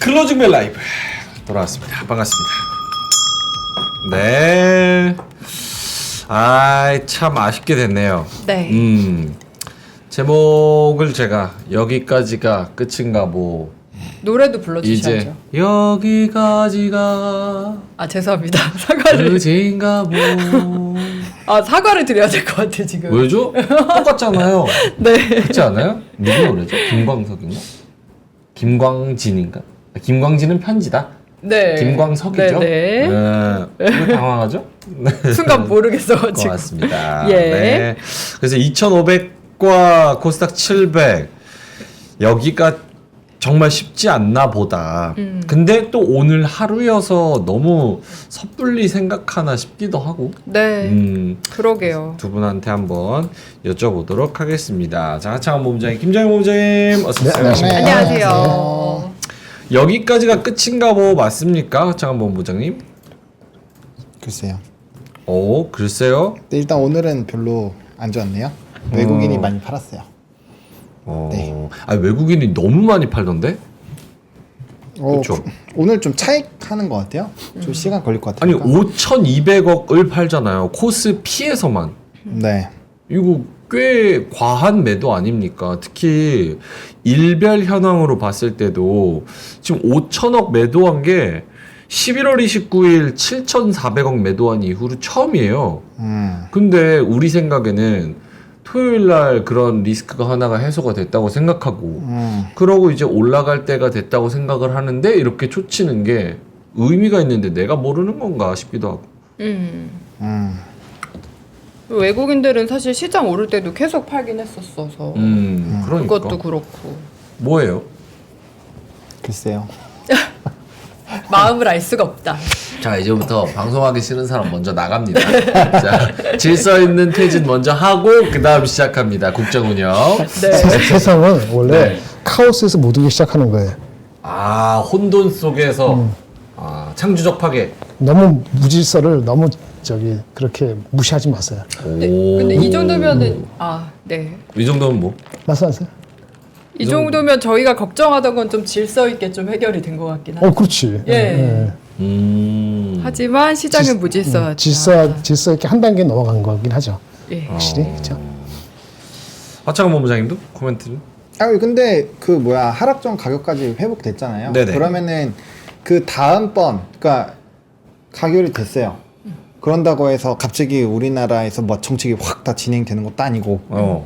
클로징벨 라이브 돌아왔습니다. 반갑습니다. 네. 참 아쉽게 됐네요. 네. 제목을 제가 여기까지가 끝인가 뭐 노래도 이제 불러주셔야죠. 여기까지가 아 죄송합니다. 사과를. 끝인가 뭐. 아 사과를 드려야 될 것 같아 지금. 왜죠? 똑같잖아요. 네. 그렇지 않아요? 누구 노래죠? 김광석인가? 김광진인가? 김광진은 편지다. 네. 김광석이죠? 네. 왜 당황하죠? 순간 모르겠어가지고. 고맙습니다. 예. 네. 그래서 2,500과 코스닥 700 여기가 정말 쉽지 않나 보다. 근데 또 오늘 하루여서 너무 섣불리 생각하나 싶기도 하고. 네. 그러게요. 두 분한테 한번 여쭤보도록 하겠습니다. 자, 하창원 본부장님, 김정희 본부장님, 어서 오세요. 네. 안녕하세요. 여기까지가 끝인가 뭐 맞습니까, 하창원 본부장님? 글쎄요. 오, 글쎄요. 근데 일단 오늘은 별로 안 좋았네요. 외국인이 많이 팔았어요. 네. 외국인이 너무 많이 팔던데? 그쵸. 오늘 좀 차익하는 것 같아요. 좀 시간 걸릴 것 아니, 같아요. 5,200억을 팔잖아요. 코스피에서만. 네. 이거 꽤 과한 매도 아닙니까? 특히 일별 현황으로 봤을 때도 지금 5천억 매도한 게 11월 29일 7,400억 매도한 이후로 처음이에요. 근데 우리 생각에는 토요일 날 그런 리스크가 하나가 해소가 됐다고 생각하고 그러고 이제 올라갈 때가 됐다고 생각을 하는데 이렇게 초치는 게 의미가 있는데 내가 모르는 건가 싶기도 하고. 외국인들은 사실 시장 오를 때도 계속 팔긴 했었어서. 그러니까. 그것도 그렇고. 뭐예요? 글쎄요. 마음을 알 수가 없다. 자, 이제부터 방송하기 싫은 사람 먼저 나갑니다. 자, 질서 있는 퇴진 먼저 하고 그 다음 시작합니다. 국정 운영. 네. 세상은 원래 네. 카오스에서 모든 게 시작하는 거예요. 혼돈 속에서 창조적 파괴. 너무 무질서를 너무 그렇게 무시하지 마세요. 근데 이 정도면은 네. 이 정도면 뭐? 말씀하세요. 이 정도면 저희가 걱정하던 건 좀 질서 있게 좀 해결이 된 것 같긴 하네요. 그렇지. 예. 하지만 시장은 무질서하다. 질서 있게 한 단계 넘어간 거긴 하죠. 예. 확실히 그렇죠. 하창원 본부장님도 코멘트를. 근데 하락전 가격까지 회복됐잖아요. 네네. 그러면은 그 다음번 그러니까 가결이 됐어요. 그런다고 해서 갑자기 우리나라에서 뭐 정책이 확 다 진행되는 것도 아니고.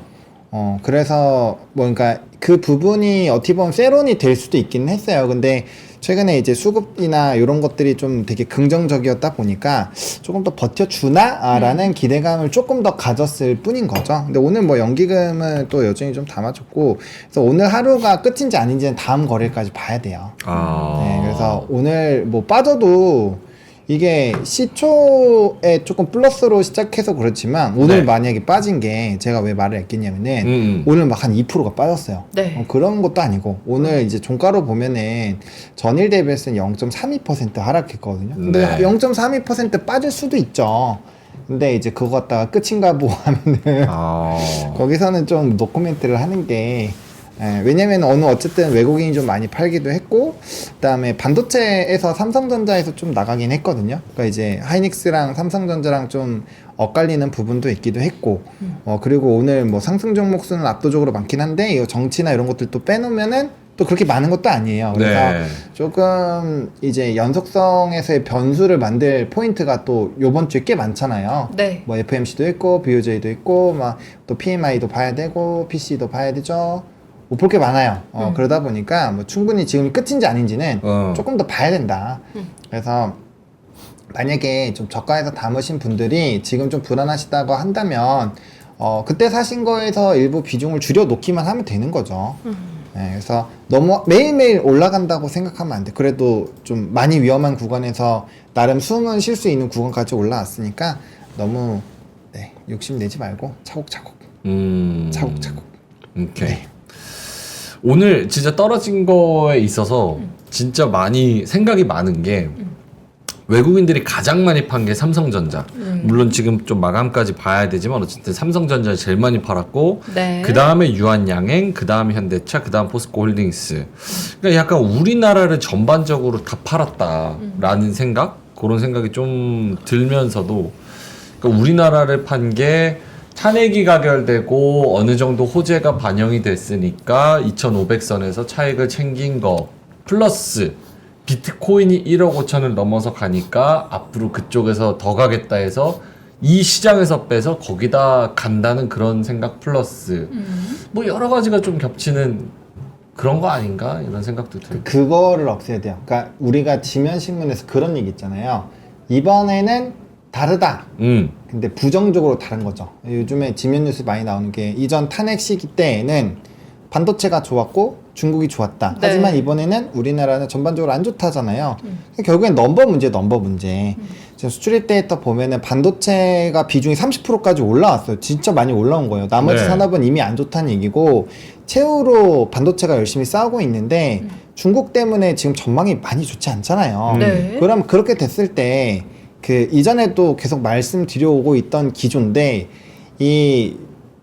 그래서 그러니까 그 부분이 어떻게 보면 세론이 될 수도 있긴 했어요. 근데 최근에 이제 수급이나 이런 것들이 좀 되게 긍정적이었다 보니까 조금 더 버텨주나라는 기대감을 조금 더 가졌을 뿐인 거죠. 근데 오늘 연기금은 또 여전히 좀 담아줬고, 그래서 오늘 하루가 끝인지 아닌지는 다음 거래일까지 봐야 돼요. 네, 그래서 오늘 빠져도 이게 시초에 조금 플러스로 시작해서 그렇지만 오늘 네. 만약에 빠진 게 제가 왜 말을 했겠냐면은 오늘 막 한 2%가 빠졌어요. 네. 그런 것도 아니고 오늘 이제 종가로 보면은 전일 대비해서는 0.32% 하락했거든요. 근데 네. 0.32% 빠질 수도 있죠. 근데 이제 그거 갖다가 끝인가 보 하면은 거기서는 좀 노코멘트를 하는 게 왜냐면 어쨌든 외국인이 좀 많이 팔기도 했고, 그다음에 반도체에서 삼성전자에서 좀 나가긴 했거든요. 그러니까 이제 하이닉스랑 삼성전자랑 좀 엇갈리는 부분도 있기도 했고, 그리고 오늘 상승 종목 수는 압도적으로 많긴 한데 이 정치나 이런 것들 또 빼놓으면은 또 그렇게 많은 것도 아니에요. 그래서 네. 조금 이제 연속성에서의 변수를 만들 포인트가 또 요번 주에 꽤 많잖아요. 네. FMC도 있고 BOJ도 있고 또 PMI도 봐야 되고 PC도 봐야 되죠. 못 볼 게 많아요. 그러다 보니까 충분히 지금이 끝인지 아닌지는 조금 더 봐야 된다. 그래서 만약에 좀 저가에서 담으신 분들이 지금 좀 불안하시다고 한다면 그때 사신 거에서 일부 비중을 줄여 놓기만 하면 되는 거죠. 네, 그래서 너무 매일매일 올라간다고 생각하면 안 돼. 그래도 좀 많이 위험한 구간에서 나름 숨은 쉴 수 있는 구간까지 올라왔으니까 너무 욕심내지 말고 차곡차곡 차곡차곡. 오케이. 네. 오늘 진짜 떨어진 거에 있어서 진짜 많이 생각이 많은 게 외국인들이 가장 많이 판 게 삼성전자. 물론 지금 좀 마감까지 봐야 되지만 어쨌든 삼성전자를 제일 많이 팔았고 네. 그 다음에 유한양행, 그 다음 현대차, 그 다음 포스코홀딩스. 그러니까 약간 우리나라를 전반적으로 다 팔았다라는 생각? 그런 생각이 좀 들면서도 그러니까 우리나라를 판 게 탄핵이 가결되고 어느 정도 호재가 반영이 됐으니까 2,500선에서 차익을 챙긴 거 플러스 비트코인이 1억 5천을 넘어서 가니까 앞으로 그쪽에서 더 가겠다 해서 이 시장에서 빼서 거기다 간다는 그런 생각 플러스 뭐 여러 가지가 좀 겹치는 그런 거 아닌가 이런 생각도 들고. 그거를 없애야 돼요. 그러니까 우리가 지면신문에서 그런 얘기 있잖아요. 이번에는 다르다. 근데 부정적으로 다른 거죠. 요즘에 지면 뉴스 많이 나오는 게 이전 탄핵 시기 때에는 반도체가 좋았고 중국이 좋았다. 네. 하지만 이번에는 우리나라는 전반적으로 안 좋다잖아요. 결국엔 넘버 문제. 지금 수출입 데이터 보면은 반도체가 비중이 30%까지 올라왔어요. 진짜 많이 올라온 거예요. 나머지 네. 산업은 이미 안 좋다는 얘기고 최후로 반도체가 열심히 싸우고 있는데 중국 때문에 지금 전망이 많이 좋지 않잖아요. 네. 그럼 그렇게 됐을 때 그 이전에도 계속 말씀드려오고 있던 기조인데 이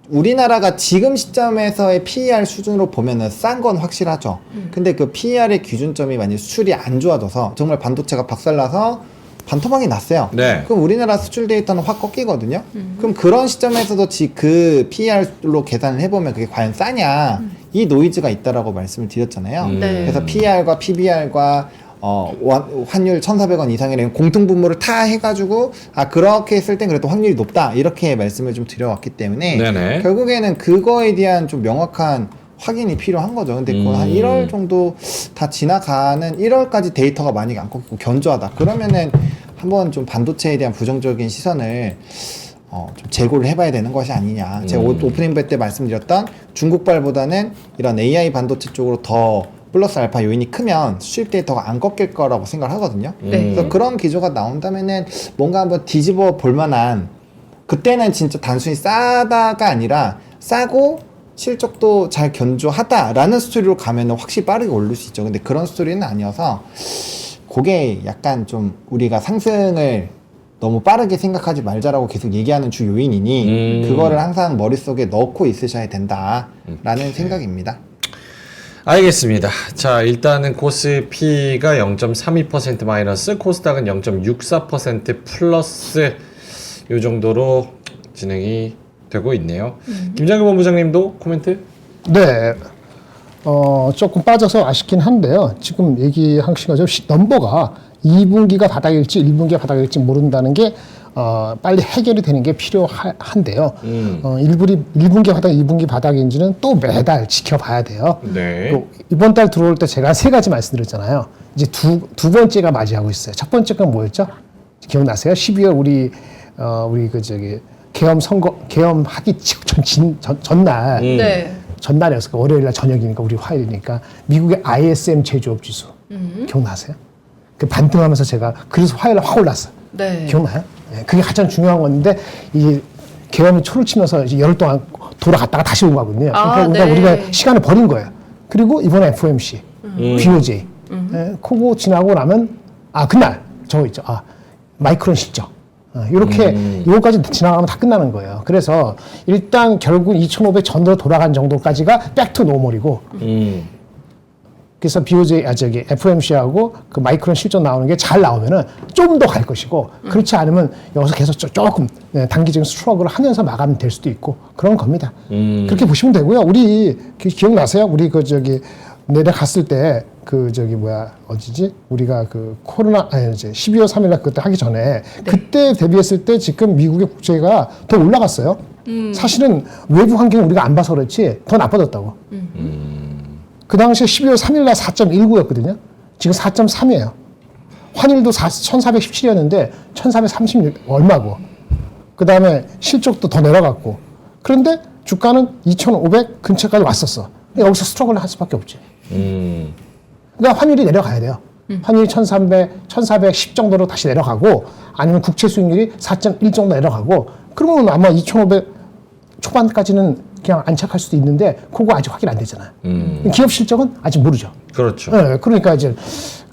우리나라가 지금 시점에서의 PER 수준으로 보면은 싼 건 확실하죠. 근데 그 PER의 기준점이 만약 수출이 안 좋아져서 정말 반도체가 박살나서 반토막이 났어요. 네. 그럼 우리나라 수출 데이터는 확 꺾이거든요. 그럼 그런 시점에서도 그 PER로 계산을 해보면 그게 과연 싸냐 이 노이즈가 있다라고 말씀을 드렸잖아요. 네. 그래서 PER과 PBR과 환율 1,400원 이상이라는 공통분모를 다 해가지고 그렇게 했을 땐 그래도 확률이 높다 이렇게 말씀을 좀 드려왔기 때문에 네네. 결국에는 그거에 대한 좀 명확한 확인이 필요한 거죠. 근데 그건 한 1월 정도 다 지나가는 1월까지 데이터가 많이 안 꺾이고 견조하다. 그러면은 한번 좀 반도체에 대한 부정적인 시선을 좀 재고를 해봐야 되는 것이 아니냐. 제가 오프닝 배 때 말씀드렸던 중국발보다는 이런 AI 반도체 쪽으로 더 플러스 알파 요인이 크면 수입 데이터가 안 꺾일 거라고 생각을 하거든요. 네. 그래서 그런 기조가 나온다면은 뭔가 한번 뒤집어 볼 만한 그때는 진짜 단순히 싸다가 아니라 싸고 실적도 잘 견조하다라는 스토리로 가면은 확실히 빠르게 오를 수 있죠. 근데 그런 스토리는 아니어서 그게 약간 좀 우리가 상승을 너무 빠르게 생각하지 말자라고 계속 얘기하는 주 요인이니 그거를 항상 머릿속에 넣고 있으셔야 된다라는 생각입니다. 알겠습니다. 자, 일단은 코스피가 0.32% 마이너스, 코스닥은 0.64% 플러스 요 정도로 진행이 되고 있네요. 김장규 본부장님도 코멘트? 네. 조금 빠져서 아쉽긴 한데요. 지금 얘기하신 것처럼 넘버가 2분기가 바닥일지 1분기가 바닥일지 모른다는 게 빨리 해결이 되는 게 필요한데요. 1분기 바닥, 2분기 바닥인지는 또 매달 지켜봐야 돼요. 네. 또 이번 달 들어올 때 제가 3가지 말씀드렸잖아요. 이제 두 번째가 맞이하고 있어요. 첫 번째가 뭐였죠? 기억나세요? 12월 우리 계엄하기 전날. 네. 전날이었을까? 월요일날 저녁이니까 우리 화요일이니까 미국의 ISM 제조업 지수 기억나세요? 그 반등하면서 제가 그래서 화요일날 확 올랐어요. 네. 기억나요? 네, 그게 가장 중요한 건데 이 계엄이 초를 치면서 이제 열흘 동안 돌아갔다가 다시 온 거거든요. 그러니까 네. 우리가 시간을 버린 거예요. 그리고 이번에 FOMC, BOJ, 그거 지나고 나면 그날 저거 있죠. 마이크론 실적. 이렇게 이거까지 지나가면 다 끝나는 거예요. 그래서 일단 결국 2,500 전으로 돌아간 정도까지가 백투 노멀이고 그래서 FOMC하고 그 마이크론 실적 나오는 게 잘 나오면은 좀 더 갈 것이고 그렇지 않으면 여기서 계속 조금 단기적인 스트러글을 하면서 마감될 수도 있고 그런 겁니다. 그렇게 보시면 되고요. 우리 기억나세요? 우리 내려갔을 때 어디지? 우리가 코로나, 12월 3일날 그때 하기 전에 그때 대비했을 때 지금 미국의 국채가 더 올라갔어요. 사실은 외부 환경을 우리가 안 봐서 그렇지 더 나빠졌다고. 그 당시에 12월 3일날 4.19였거든요. 지금 4.3이에요. 환율도 1417이었는데 1436 얼마고. 그 다음에 실적도 더 내려갔고. 그런데 주가는 2,500 근처까지 왔었어. 여기서 스트러글을 할 수밖에 없지. 그러니까 환율이 내려가야 돼요. 환율이 1,410 정도로 다시 내려가고 아니면 국채 수익률이 4.1 정도 내려가고 그러면 아마 2,500 초반까지는 그냥 안착할 수도 있는데 그거 아직 확인 안 되잖아요. 기업 실적은 아직 모르죠. 그렇죠. 네, 그러니까 이제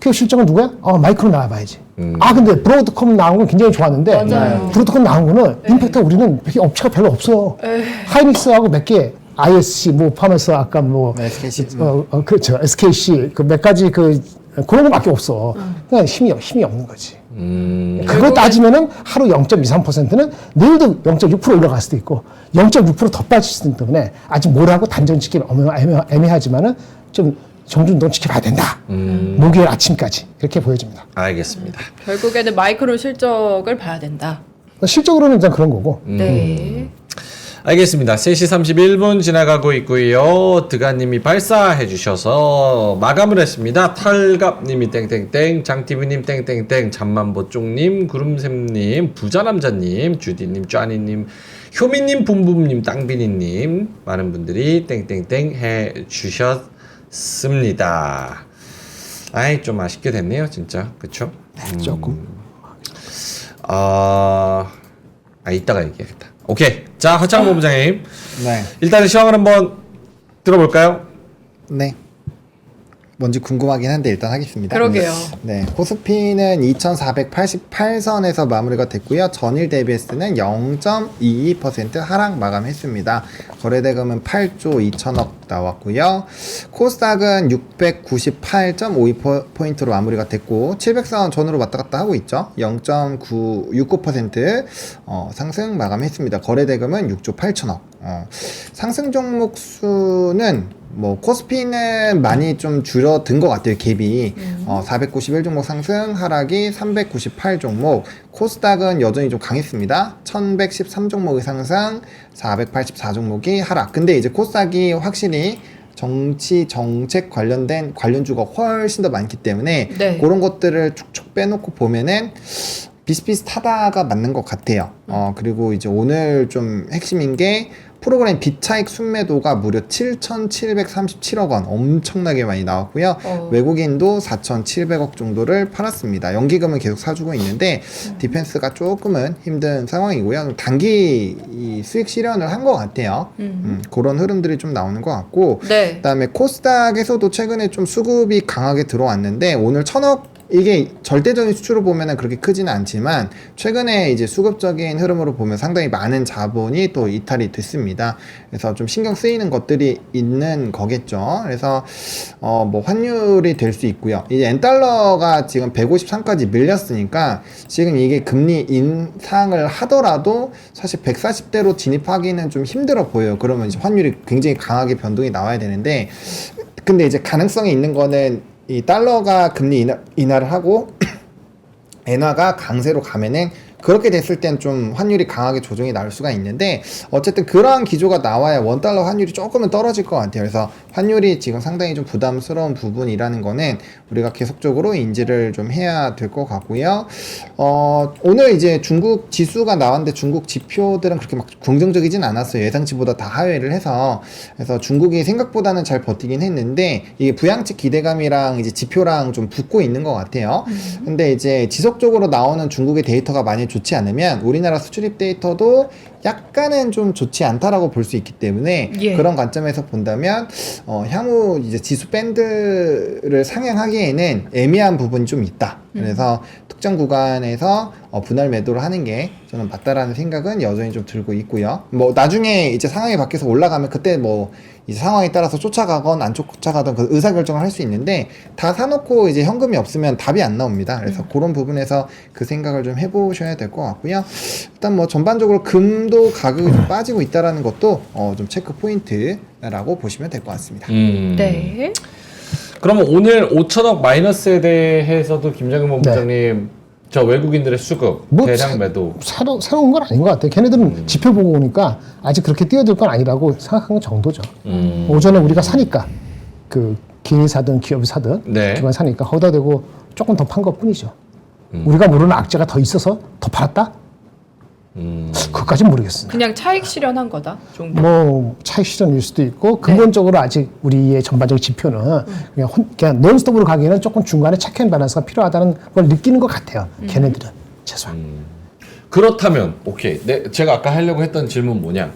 기업 실적은 누구야? 마이크로 나와봐야지. 근데 브로드컴 나온 건 굉장히 좋았는데 맞아요. 브로드컴 나온 거는 임팩트 우리는 업체가 별로 없어. 하이닉스하고 몇 개, ISC, 뭐 파머스 아까 뭐 SKC. 그렇죠. SKC 그 몇 가지 그런 거밖에 없어. 그냥 힘이 없는 거지. 그거 따지면은 하루 0.23%는 내일도 0.6% 올라갈 수도 있고 0.6% 더 빠질 수도 있기 때문에 아직 뭐라고 단정 짓기는 애매하지만은 좀 정준동 지켜봐야 된다. 목요일 아침까지 그렇게 보여집니다. 알겠습니다. 결국에는 마이크론 실적을 봐야 된다. 실적으로는 일단 그런 거고. 네. 알겠습니다. 3시 31분 지나가고 있고요. 드가님이 발사해 주셔서 마감을 했습니다. 탈갑님이 땡땡땡, 장티브님 땡땡땡, 잠만보쪽님, 구름샘님, 부자남자님, 주디님, 쭈아니님, 효미님, 붐붐님, 땅비니님 많은 분들이 땡땡땡 해 주셨습니다. 아이 좀 아쉽게 됐네요, 진짜. 그쵸? 조금. 이따가 얘기하겠다. 오케이. 자, 허창 본부장님. 네. 일단은 시황을 한번 들어볼까요? 네. 뭔지 궁금하긴 한데 일단 하겠습니다. 그러게요. 네, 코스피는 2,488선에서 마무리가 됐고요. 전일 대비해서는 0.22% 하락 마감했습니다. 거래대금은 8조 2천억 나왔고요. 코스닥은 698.52포인트로 마무리가 됐고 700선 전으로 왔다 갔다 하고 있죠. 0.69% 상승 마감했습니다. 거래대금은 6조 8천억. 상승 종목 수는 뭐 코스피는 많이 좀 줄어든 것 같아요. 갭이 491 종목 상승, 하락이 398 종목. 코스닥은 여전히 좀 강했습니다. 1113 종목의 상승, 484 종목이 하락. 근데 이제 코스닥이 확실히 정치 정책 관련된 관련주가 훨씬 더 많기 때문에 네. 그런 것들을 축축 빼놓고 보면은 비슷비슷하다가 맞는 것 같아요. 그리고 이제 오늘 좀 핵심인 게 프로그램 비차익 순매도가 무려 7,737억 원, 엄청나게 많이 나왔고요. 외국인도 4,700억 정도를 팔았습니다. 연기금은 계속 사주고 있는데 디펜스가 조금은 힘든 상황이고요. 단기 이 수익 실현을 한 것 같아요. 그런 흐름들이 좀 나오는 것 같고, 네. 그다음에 코스닥에서도 최근에 좀 수급이 강하게 들어왔는데 오늘 1,000억 이게 절대적인 수치로 보면은 그렇게 크지는 않지만 최근에 이제 수급적인 흐름으로 보면 상당히 많은 자본이 또 이탈이 됐습니다. 그래서 좀 신경 쓰이는 것들이 있는 거겠죠. 그래서 뭐 환율이 될 수 있고요. 이제 엔달러가 지금 153까지 밀렸으니까 지금 이게 금리 인상을 하더라도 사실 140대로 진입하기는 좀 힘들어 보여요. 그러면 이제 환율이 굉장히 강하게 변동이 나와야 되는데 근데 이제 가능성이 있는 거는 이 달러가 금리 인하를 하고 엔화가 강세로 가면은 그렇게 됐을 땐 좀 환율이 강하게 조정이 나올 수가 있는데 어쨌든 그러한 기조가 나와야 원달러 환율이 조금은 떨어질 것 같아요. 그래서 환율이 지금 상당히 좀 부담스러운 부분이라는 거는 우리가 계속적으로 인지를 좀 해야 될 것 같고요. 오늘 이제 중국 지수가 나왔는데 중국 지표들은 그렇게 막 긍정적이진 않았어요. 예상치보다 다 하회를 해서 그래서 중국이 생각보다는 잘 버티긴 했는데 이게 부양책 기대감이랑 이제 지표랑 좀 붙고 있는 것 같아요. 근데 이제 지속적으로 나오는 중국의 데이터가 많이 좋지 않으면 우리나라 수출입 데이터도 약간은 좀 좋지 않다라고 볼 수 있기 때문에 예. 그런 관점에서 본다면 향후 이제 지수 밴드를 상향하기에는 애매한 부분이 좀 있다. 그래서 특정 구간에서 분할 매도를 하는 게 저는 맞다라는 생각은 여전히 좀 들고 있고요. 뭐 나중에 이제 상황이 바뀌어서 올라가면 그때 뭐 이제 상황에 따라서 쫓아가건 안 쫓아가던 그 의사결정을 할 수 있는데 다 사놓고 이제 현금이 없으면 답이 안 나옵니다. 그래서 그런 부분에서 그 생각을 좀 해보셔야 될 것 같고요. 일단 뭐 전반적으로 금도 가격이 좀 빠지고 있다라는 것도 좀 체크 포인트라고 보시면 될 것 같습니다. 네. 그러면 오늘 5천억 마이너스에 대해서도 김장근 본부장님 저 외국인들의 수급 뭐 대량 매도 새로운 건 아닌 것 같아요. 걔네들은 지표 보고 오니까 아직 그렇게 뛰어들 건 아니라고 생각한 정도죠. 오전에 우리가 사니까 그 개인이 사든 기업이 사든 네. 기관 사니까 거기다 대고 조금 더 판 것 뿐이죠. 우리가 모르는 악재가 더 있어서 더 팔았다? 그것까지는 모르겠습니다. 그냥 차익 실현한 거다 정도. 뭐 차익 실현일 수도 있고 근본적으로 아직 우리의 전반적 지표는 그냥 논스톱으로 가기에는 조금 중간에 체크앤 밸런스가 필요하다는 걸 느끼는 것 같아요. 걔네들은 최소한. 그렇다면 오케이 제가 아까 하려고 했던 질문 뭐냐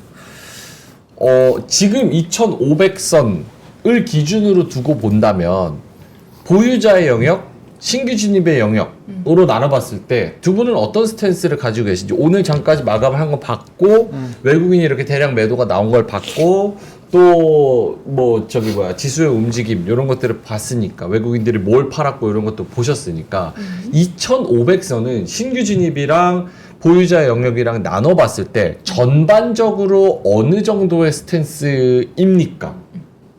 지금 2,500선을 기준으로 두고 본다면 보유자의 영역, 신규 진입의 영역으로 나눠봤을 때 두 분은 어떤 스탠스를 가지고 계신지 오늘 잠까지 마감을 한 거 봤고 외국인이 이렇게 대량 매도가 나온 걸 봤고 또 뭐 저기 뭐야 지수의 움직임 이런 것들을 봤으니까 외국인들이 뭘 팔았고 이런 것도 보셨으니까 2,500선은 신규 진입이랑 보유자 영역이랑 나눠봤을 때 전반적으로 어느 정도의 스탠스입니까?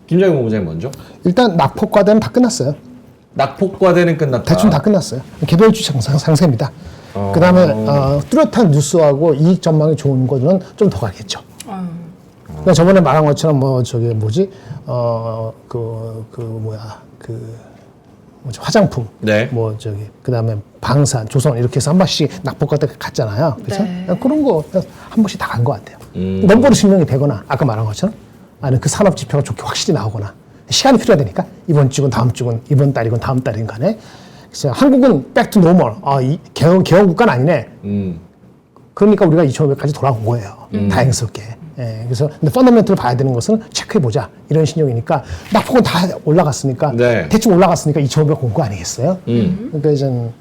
김장희 본부장님 먼저. 일단 낙폭과대는 다 끝났어요. 낙폭과대는 끝났다. 대충 다 끝났어요. 개별주 상세입니다. 그다음에 뚜렷한 뉴스하고 이익 전망이 좋은 거는 좀 더 가겠죠. 그러니까 저번에 말한 것처럼 뭐 저기 뭐지 화장품, 네. 뭐 저기 그다음에 방산, 조선 이렇게 해서 한 번씩 낙폭과대 갔잖아요. 그래서 네. 그런 거 한 번씩 다 간 것 같아요. 넘버로 증명이 되거나 아까 말한 것처럼 아니면 그 산업 지표가 좋게 확실히 나오거나 시간이 필요하다니까 이번 주건 다음 주건 이번 달이건 다음 달이건 간에 그래서 한국은 back to normal 이 개헌 국가는 아니네. 그러니까 우리가 2,500까지 돌아온 거예요. 다행스럽게. 예, 그래서 근데 펀더멘트를 봐야 되는 것은 체크해 보자 이런 신용이니까 낙폭은 다 올라갔으니까 네. 대충 올라갔으니까 2,500 온 거 아니겠어요? 그러니까 이제는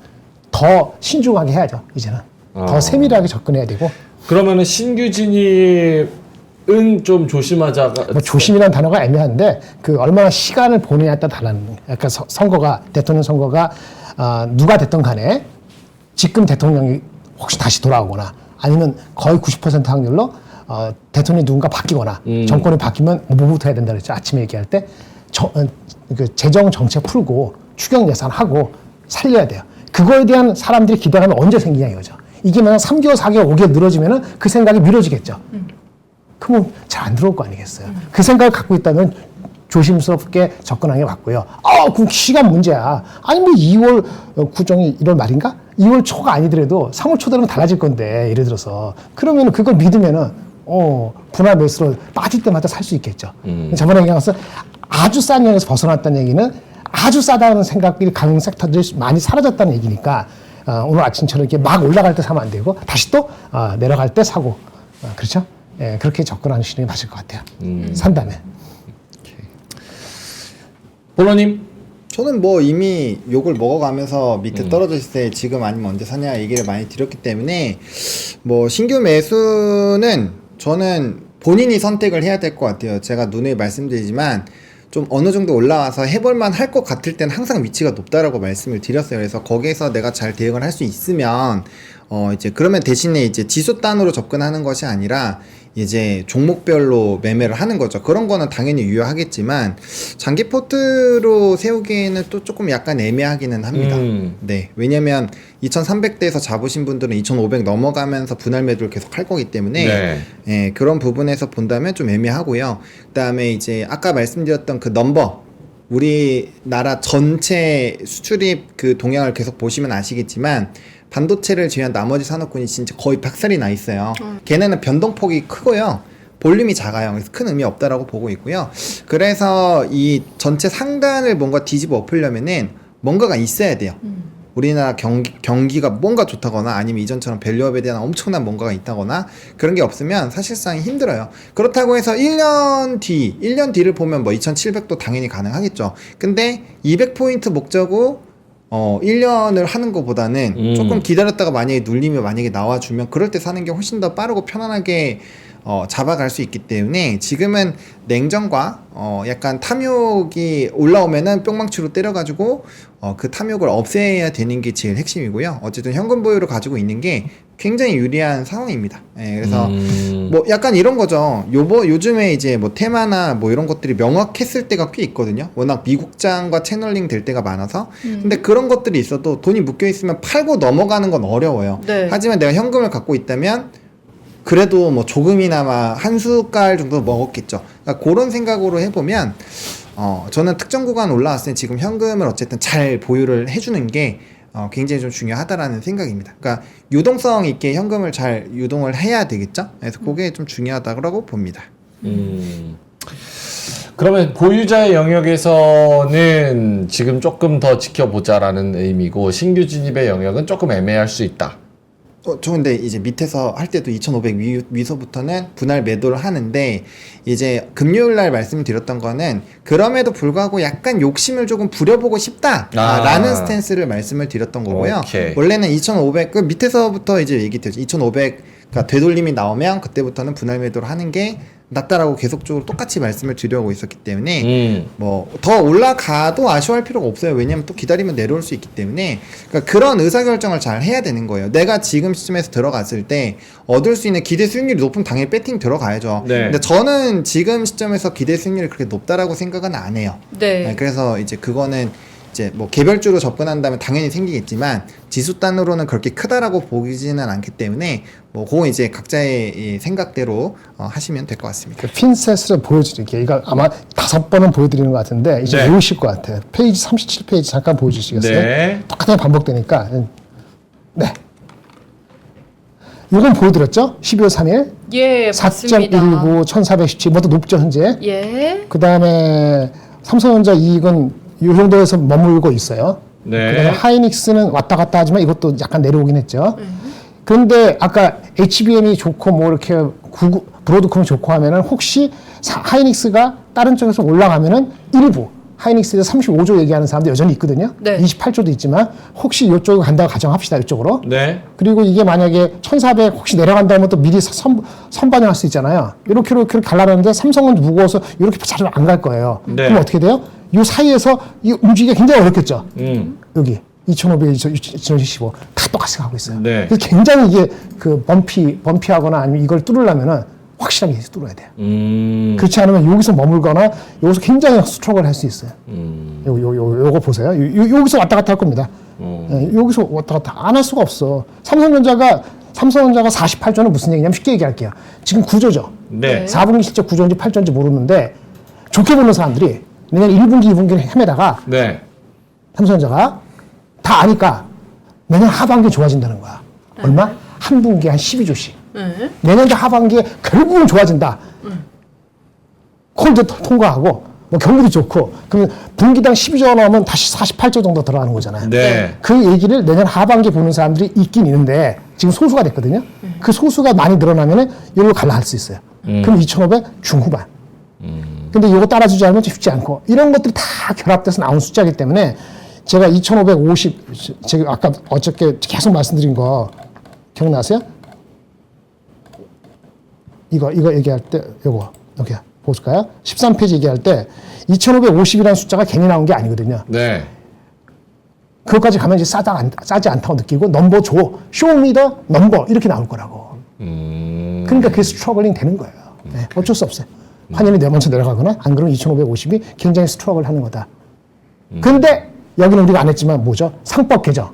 더 신중하게 해야죠. 이제는 더 세밀하게 접근해야 되고. 그러면은 신규 진입은 좀 조심하자가. 뭐 조심이라는 단어가 애매한데 그 얼마나 시간을 보내냐에 따라 달라는 거예요. 그러니까 선거가 대통령 선거가 누가 됐던 간에 지금 대통령이 혹시 다시 돌아오거나 아니면 거의 90% 확률로 대통령이 누군가 바뀌거나 정권이 바뀌면 뭐부터 해야 된다 그랬죠. 아침에 얘기할 때 그 재정 정책 풀고 추경 예산하고 살려야 돼요. 그거에 대한 사람들이 기대감이 언제 생기냐 이거죠. 이게 만약 3개월, 4개월, 5개월 늘어지면은 그 생각이 미뤄지겠죠. 그러면 잘 안 들어올 거 아니겠어요. 그 생각을 갖고 있다면 조심스럽게 접근하는 게 맞고요. 그럼 시간 문제야. 아니 뭐 2월 구정이 1월 말인가? 2월 초가 아니더라도 3월 초 되면 달라질 건데 예를 들어서 그러면 그걸 믿으면은 분할 매수로 빠질 때마다 살 수 있겠죠. 저번에 얘기한 것은 아주 싼 영역에서 벗어났다는 얘기는 아주 싸다는 생각이 가는 섹터들이 많이 사라졌다는 얘기니까 오늘 아침처럼 이렇게 막 올라갈 때 사면 안 되고 다시 또 내려갈 때 사고 그렇죠? 예, 그렇게 접근하는 시즌이 맞을 것 같아요. 산다면. 본호님. 저는 뭐 이미 욕을 먹어가면서 밑에 떨어져 있을 때 지금 아니면 언제 사냐 얘기를 많이 드렸기 때문에 뭐 신규 매수는 저는 본인이 선택을 해야 될 것 같아요. 제가 누누이 말씀드리지만 좀 어느 정도 올라와서 해볼만 할 것 같을 때는 항상 위치가 높다라고 말씀을 드렸어요. 그래서 거기에서 내가 잘 대응을 할 수 있으면 이제 그러면 대신에 이제 지수 단으로 접근하는 것이 아니라 이제 종목별로 매매를 하는 거죠. 그런 거는 당연히 유효하겠지만 장기 포트로 세우기에는 또 조금 약간 애매하기는 합니다. 네, 왜냐면 2,300대에서 잡으신 분들은 2,500 넘어가면서 분할 매도를 계속 할 거기 때문에 네. 예, 그런 부분에서 본다면 좀 애매하고요. 그다음에 이제 아까 말씀드렸던 그 넘버 우리나라 전체 수출입 그 동향을 계속 보시면 아시겠지만 반도체를 제외한 나머지 산업군이 진짜 거의 박살이 나 있어요. 걔네는 변동폭이 크고요. 볼륨이 작아요. 그래서 큰 의미 없다라고 보고 있고요. 그래서 이 전체 상단을 뭔가 뒤집어 엎으려면은 뭔가가 있어야 돼요. 우리나라 경기가 뭔가 좋다거나 아니면 이전처럼 밸류업에 대한 엄청난 뭔가가 있다거나 그런 게 없으면 사실상 힘들어요. 그렇다고 해서 1년 뒤를 보면 뭐 2,700도 당연히 가능하겠죠. 근데 200포인트 목적으로 1년을 하는 것보다는 조금 기다렸다가 만약에 눌림이 만약에 나와주면 그럴 때 사는 게 훨씬 더 빠르고 편안하게 잡아갈 수 있기 때문에 지금은 냉정과 약간 탐욕이 올라오면은 뿅망치로 때려가지고 그 탐욕을 없애야 되는 게 제일 핵심이고요. 어쨌든 현금 보유를 가지고 있는 게 굉장히 유리한 상황입니다. 예, 그래서 뭐 약간 이런 거죠. 요즘에 이제 뭐 테마나 뭐 이런 것들이 명확했을 때가 꽤 있거든요. 워낙 미국장과 채널링 될 때가 많아서. 근데 그런 것들이 있어도 돈이 묶여 있으면 팔고 넘어가는 건 어려워요. 네. 하지만 내가 현금을 갖고 있다면 그래도 뭐 조금이나마 한 숟갈 정도 먹었겠죠. 그러니까 그런 생각으로 해보면 저는 특정 구간 올라왔을 때 지금 현금을 어쨌든 잘 보유를 해주는 게 굉장히 좀 중요하다라는 생각입니다. 그러니까 유동성 있게 현금을 잘 유동을 해야 되겠죠. 그래서 그게 좀 중요하다고 봅니다. 그러면 보유자의 영역에서는 지금 조금 더 지켜보자라는 의미고 신규 진입의 영역은 조금 애매할 수 있다. 저 근데 이제 밑에서 할 때도 2,500 위서부터는 분할 매도를 하는데 이제 금요일 날 말씀드렸던 거는 그럼에도 불구하고 약간 욕심을 조금 부려보고 싶다라는 스탠스를 말씀을 드렸던 거고요. 오케이. 원래는 2,500 그 밑에서부터 이제 얘기했죠. 2,500 되돌림이 나오면 그때부터는 분할 매도를 하는 게 낫다라고 계속적으로 똑같이 말씀을 드리고 있었기 때문에 뭐 더 올라가도 아쉬워할 필요가 없어요. 왜냐면 또 기다리면 내려올 수 있기 때문에 그러니까 그런 의사결정을 잘 해야 되는 거예요. 내가 지금 시점에서 들어갔을 때 얻을 수 있는 기대 수익률이 높으면 당연히 배팅 들어가야죠. 네. 근데 저는 지금 시점에서 기대 수익률이 그렇게 높다라고 생각은 안 해요. 네. 그래서 이제 그거는 이제 뭐 개별주로 접근한다면 당연히 생기겠지만 지수 단으로는 그렇게 크다라고 보이지는 않기 때문에 뭐 그건 이제 각자의 이 생각대로 하시면 될 것 같습니다. 그 핀셋을 보여드릴게요. 이거 아마 5번은 보여드리는 것 같은데 이제 네. 외우실 것 같아요. 페이지 37페이지 잠깐 보여주시겠어요? 네. 똑같이 반복되니까. 네. 이건 보여드렸죠? 12월 3일. 예, 맞습니다. 4.19, 1417, 뭐더 높죠, 현재? 예. 그 다음에 삼성전자 이익은 이 정도에서 머물고 있어요. 네. 그다음에 하이닉스는 왔다 갔다 하지만 이것도 약간 내려오긴 했죠. 그런데 아까 HBM이 좋고 뭐 이렇게 브로드컴이 좋고 하면은 혹시 하이닉스가 다른 쪽에서 올라가면은 일부 하이닉스에서 35조 얘기하는 사람도 여전히 있거든요. 네. 28조도 있지만 혹시 이쪽으로 간다고 가정합시다. 이쪽으로. 네. 그리고 이게 만약에 1400 혹시 내려간다면 또 미리 선반영할 수 있잖아요. 이렇게 갈라는데 삼성은 무거워서 이렇게 잘 안 갈 거예요. 네. 그럼 어떻게 돼요? 이 사이에서 이 움직이기가 굉장히 어렵겠죠. 여기 2,500, 2,075 다 똑같이 가고 있어요. 네. 그래서 굉장히 이게 그 범피하거나 아니면 이걸 뚫으려면은 확실하게 뚫어야 돼요. 그렇지 않으면 여기서 머물거나 여기서 굉장히 스트럭을 할 수 있어요. 요거 보세요. 여기서 왔다 갔다 할 겁니다. 여기서 왔다 갔다 안 할 수가 없어. 삼성전자가 48조는 무슨 얘기냐면 쉽게 얘기할게요. 지금 구조죠. 네. 4분기 실적 구조인지 8조인지 모르는데 좋게 보는 사람들이 내년 1분기, 2분기를 헤매다가 네. 삼성전자가 다 아니까 내년 하반기 좋아진다는 거야. 얼마? 한 분기에 한 12조씩. 내년도 하반기에 결국은 좋아진다. 콜도 통과하고 뭐 경기도 좋고 그러면 분기당 12조 나오면 다시 48조 정도 들어가는 거잖아요. 네. 그 얘기를 내년 하반기 보는 사람들이 있긴 있는데 지금 소수가 됐거든요. 그 소수가 많이 늘어나면은 이걸로 갈라할 수 있어요. 그럼 2,500 중후반. 근데 이거 따라주지 않으면 쉽지 않고 이런 것들이 다 결합돼서 나온 숫자이기 때문에 제가 2,550 제가 아까 어저께 계속 말씀드린 거 기억나세요? 이거 얘기할 때 요거 여기 볼까요? 13페이지 얘기할 때 2,550이라는 숫자가 괜히 나온 게 아니거든요. 네. 그것까지 가면 이제 싸지 않다고 느끼고 넘버 줘, 쇼미더 넘버 이렇게 나올 거라고. 그러니까 그게 스트러글링 되는 거예요. 네, 어쩔 수 없어요. 환율이 먼저 내려가거나 안 그러면 2,550이 굉장히 스트러글 하는 거다. 근데 여기는 우리가 안 했지만 뭐죠? 상법 개정.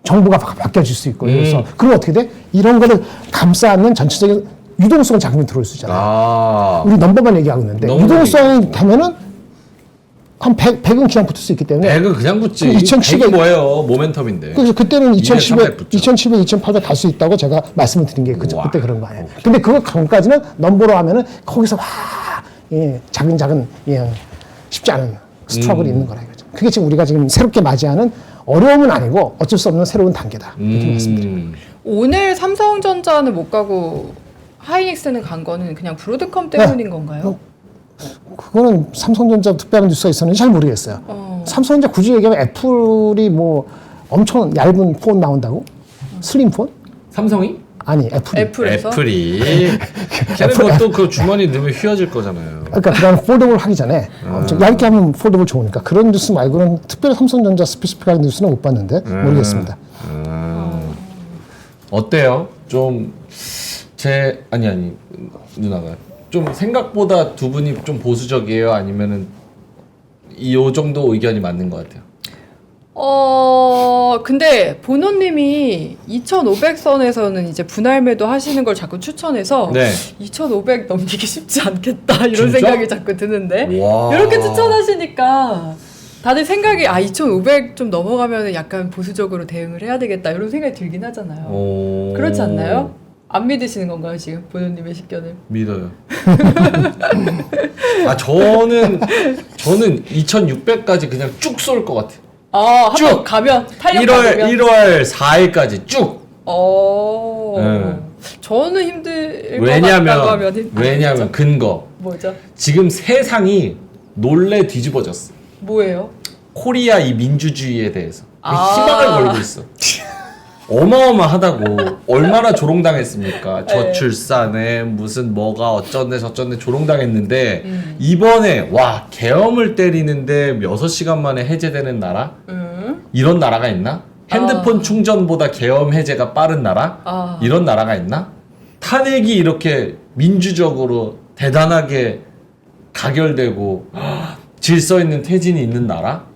정부가 바뀌어질 수 있고 그래서 그럼 어떻게 돼? 이런 거를 감싸 안는 전체적인 유동성 자금이 들어올 수 있잖아요. 아. 우리 넘버만 얘기하고 있는데 유동성이 되면은 한 100은 그냥 붙을 수 있기 때문에 100은 그냥 붙지. 2700 100이 뭐예요? 모멘텀인데. 그래서 그때는 2,300 붙죠. 2,700, 2,800 갈 수 있다고 제가 말씀을 드린 게 우와. 그때 그런 거 아니에요. 근데 그거 전까지는 넘버로 하면은 거기서 작은 쉽지 않은 스트러글이 있는 거라 이거죠. 그게 지금 우리가 지금 새롭게 맞이하는 어려움은 아니고 어쩔 수 없는 새로운 단계다. 이렇게 말씀드립니다. 오늘 삼성전자는 못 가고 하이닉스는 간 거는 그냥 브로드컴 때문인 건가요? 그거는 삼성전자 특별한 뉴스가 있었는지 잘 모르겠어요. 삼성전자 굳이 얘기하면 애플이 뭐 엄청 얇은 폰 나온다고? 슬림 폰? 삼성이? 아니 애플이. 애플에서? 애플이. 걔네 뭐또 그 주머니 넣으면 휘어질 거잖아요. 그러니까 그다음 폴더블 하기 전에 좀 얇게 하면 폴더블 좋으니까 그런 뉴스 말고는 특별히 삼성전자 스페시픽한 뉴스는 못 봤는데 모르겠습니다. 어때요? 좀 아니 누나가 좀 생각보다 두 분이 좀 보수적이에요? 아니면은 요 정도 의견이 맞는 것 같아요? 근데 보노님이 2,500선에서는 이제 분할 매도 하시는 걸 자꾸 추천해서 네. 2,500 넘기기 쉽지 않겠다 이런 진짜? 생각이 자꾸 드는데 와. 이렇게 추천하시니까 다들 생각이 2,500 좀 넘어가면 약간 보수적으로 대응을 해야 되겠다 이런 생각이 들긴 하잖아요. 오. 그렇지 않나요? 안 믿으시는 건가요 지금 보노님의 식견을? 믿어요. 아 저는 2,600까지 그냥 쭉 쏠 것 같아요. 한번 가면 탄력 1월 받으면 1월 4일까지 쭉. 네. 저는 힘들 것 같다고 하면 왜냐면 근거. 뭐죠? 지금 세상이 놀래 뒤집어졌어. 뭐예요? 코리아 이 민주주의에 대해서 아. 희망을 걸고 있어. 어마어마하다고. 얼마나 조롱당했습니까? 저출산에 무슨 뭐가 어쩐데 저쩐데 조롱당했는데 이번에 와 계엄을 때리는데 6시간 만에 해제되는 나라? 이런 나라가 있나? 핸드폰 충전보다 계엄 해제가 빠른 나라? 이런 나라가 있나? 탄핵이 이렇게 민주적으로 대단하게 가결되고 질서 있는 퇴진이 있는 나라?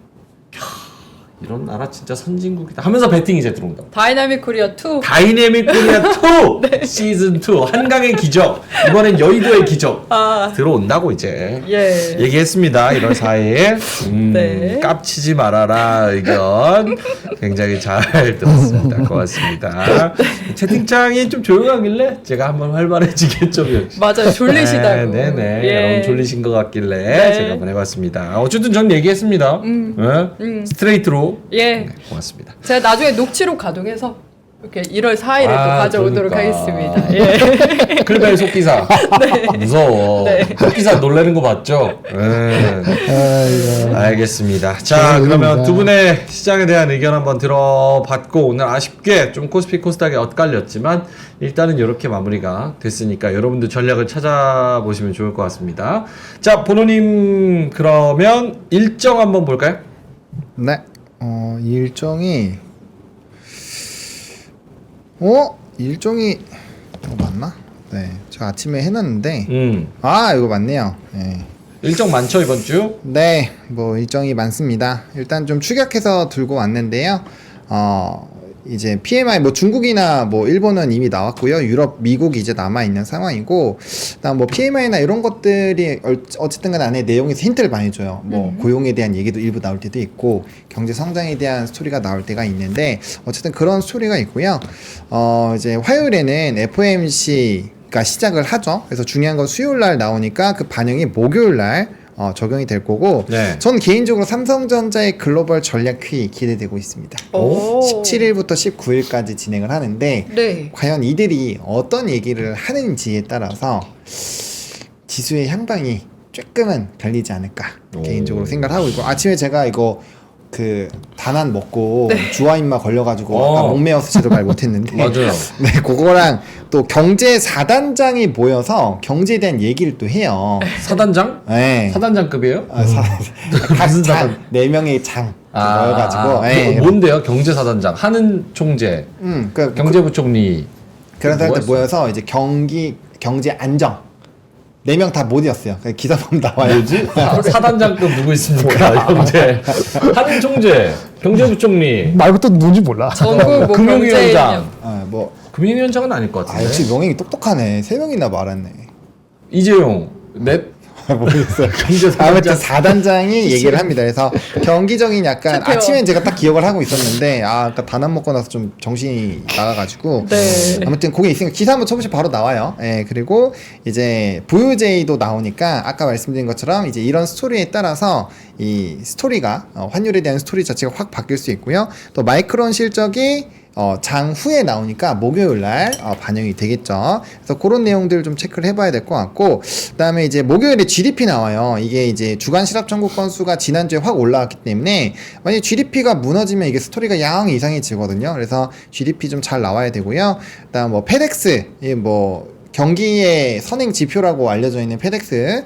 이런 나라 진짜 선진국이다 하면서 배팅 이제 들어온다. 다이나믹 코리아 2. 다이내믹 코리아 2 시즌 2 한강의 기적, 이번엔 여의도의 기적 들어온다고 이제 얘기했습니다. 1월 4일 네. 깝치지 말아라 의견 굉장히 잘 들었습니다. 고맙습니다. 채팅창이 좀 조용하길래 제가 한번 활발해지겠죠. 맞아요. 졸리시다고. 네네. 예. 여러분 졸리신 것 같길래 네. 제가 한번 해봤습니다. 어쨌든 전 얘기했습니다. 스트레이트로. 예. 네, 고맙습니다. 제가 나중에 녹취록 가동해서 이렇게 1월 4일에 또 가져오도록 그러니까. 하겠습니다. 예. 클벨 속기사. 무서워. 네. 속기사 놀라는 거 봤죠? 알겠습니다. 자, 그러면 두 분의 시장에 대한 의견 한번 들어봤고, 오늘 아쉽게 좀 코스피 코스닥에 엇갈렸지만, 일단은 이렇게 마무리가 됐으니까 여러분들 전략을 찾아보시면 좋을 것 같습니다. 자, 보노님, 그러면 일정 한번 볼까요? 네. 일정이 이거 맞나? 네. 저 아침에 해놨는데 이거 맞네요. 네. 일정 많죠, 이번 주? 네, 뭐 일정이 많습니다. 일단 좀 추격해서 들고 왔는데요. 이제 PMI 뭐 중국이나 뭐 일본은 이미 나왔고요. 유럽, 미국 이제 남아 있는 상황이고, 그다음 뭐 PMI나 이런 것들이 어쨌든 간에 안에 내용에서 힌트를 많이 줘요. 뭐 고용에 대한 얘기도 일부 나올 때도 있고, 경제 성장에 대한 스토리가 나올 때가 있는데, 어쨌든 그런 스토리가 있고요. 이제 화요일에는 FOMC가 시작을 하죠. 그래서 중요한 건 수요일 날 나오니까 그 반영이 목요일 날 적용이 될 거고, 네. 전 개인적으로 삼성전자의 글로벌 전략회의 기대되고 있습니다. 오. 17일부터 19일까지 진행을 하는데, 네. 과연 이들이 어떤 얘기를 하는지에 따라서 지수의 향방이 조금은 갈리지 않을까 개인적으로 생각을 하고 있고, 아침에 제가 이거 그 단한 먹고 주화 입마 걸려가지고 아까 목매어서 제대로 말 못했는데 맞아요. 네, 그거랑 또 경제 4단장이 모여서 경제에 대한 얘기를 또 해요. 사단장? 네. 사단장급이에요? 각 무슨 장, 4명의 장 모여가지고 네. 뭔데요? 경제사단장 하는 총재, 그 경제부총리 그런 사람들 뭐였어? 모여서 이제 경제 안정 4명 다 못 이었어요. 기사 보면 나와요. 뭐지? 사단장급 누구 있습니까? 경제 하는 총재, 경제부총리, 말고 또 누군지 몰라. 전국 뭐 금융위원장. 뭐 금융위원장은 아닐 것 같은데. 역시 명행이 똑똑하네. 3명이나 말았네. 이재용, 넷 모르겠어요. 경제사단장. 아무튼 4단장이 얘기를 합니다. 그래서 경기적인 약간 착해요. 아침엔 제가 딱 기억을 하고 있었는데 아까 단한 먹고 나서 좀 정신이 나가가지고 네. 아무튼 그게 있으니까 기사 한번 쳐보시면 바로 나와요. 예, 그리고 이제 부유제이도 나오니까 아까 말씀드린 것처럼 이제 이런 스토리에 따라서 이 스토리가 환율에 대한 스토리 자체가 확 바뀔 수 있고요. 또 마이크론 실적이 장 후에 나오니까 목요일 날 반영이 되겠죠. 그래서 그런 내용들 좀 체크를 해봐야 될 것 같고, 그다음에 이제 목요일에 GDP 나와요. 이게 이제 주간 실업 청구 건수가 지난주에 확 올라왔기 때문에 만약 GDP가 무너지면 이게 스토리가 양 이상해지거든요. 그래서 GDP 좀 잘 나와야 되고요. 그다음 뭐 페덱스 뭐 경기의 선행 지표라고 알려져 있는 페덱스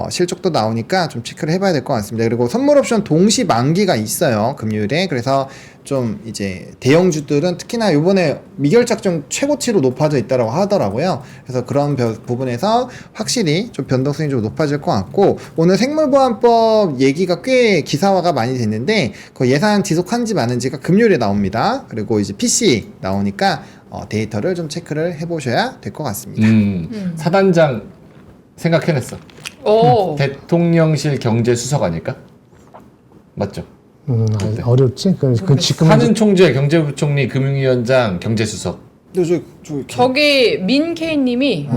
실적도 나오니까 좀 체크를 해봐야 될 것 같습니다. 그리고 선물 옵션 동시 만기가 있어요, 금요일에. 그래서 좀 이제 대형주들은 특히나 요번에 미결작정 최고치로 높아져 있다고 하더라고요. 그래서 그런 부분에서 확실히 좀 변동성이 좀 높아질 것 같고, 오늘 생물보안법 얘기가 꽤 기사화가 많이 됐는데 그 예산 지속한지 마는지가 금요일에 나옵니다. 그리고 이제 PC 나오니까 데이터를 좀 체크를 해보셔야 될 것 같습니다. 사단장 생각해냈어. 오. 대통령실 경제수석 아닐까? 맞죠? 어렵지. 그 지금 하는 총재, 경제부총리, 금융위원장, 경제수석. 근데 저기 민케이님이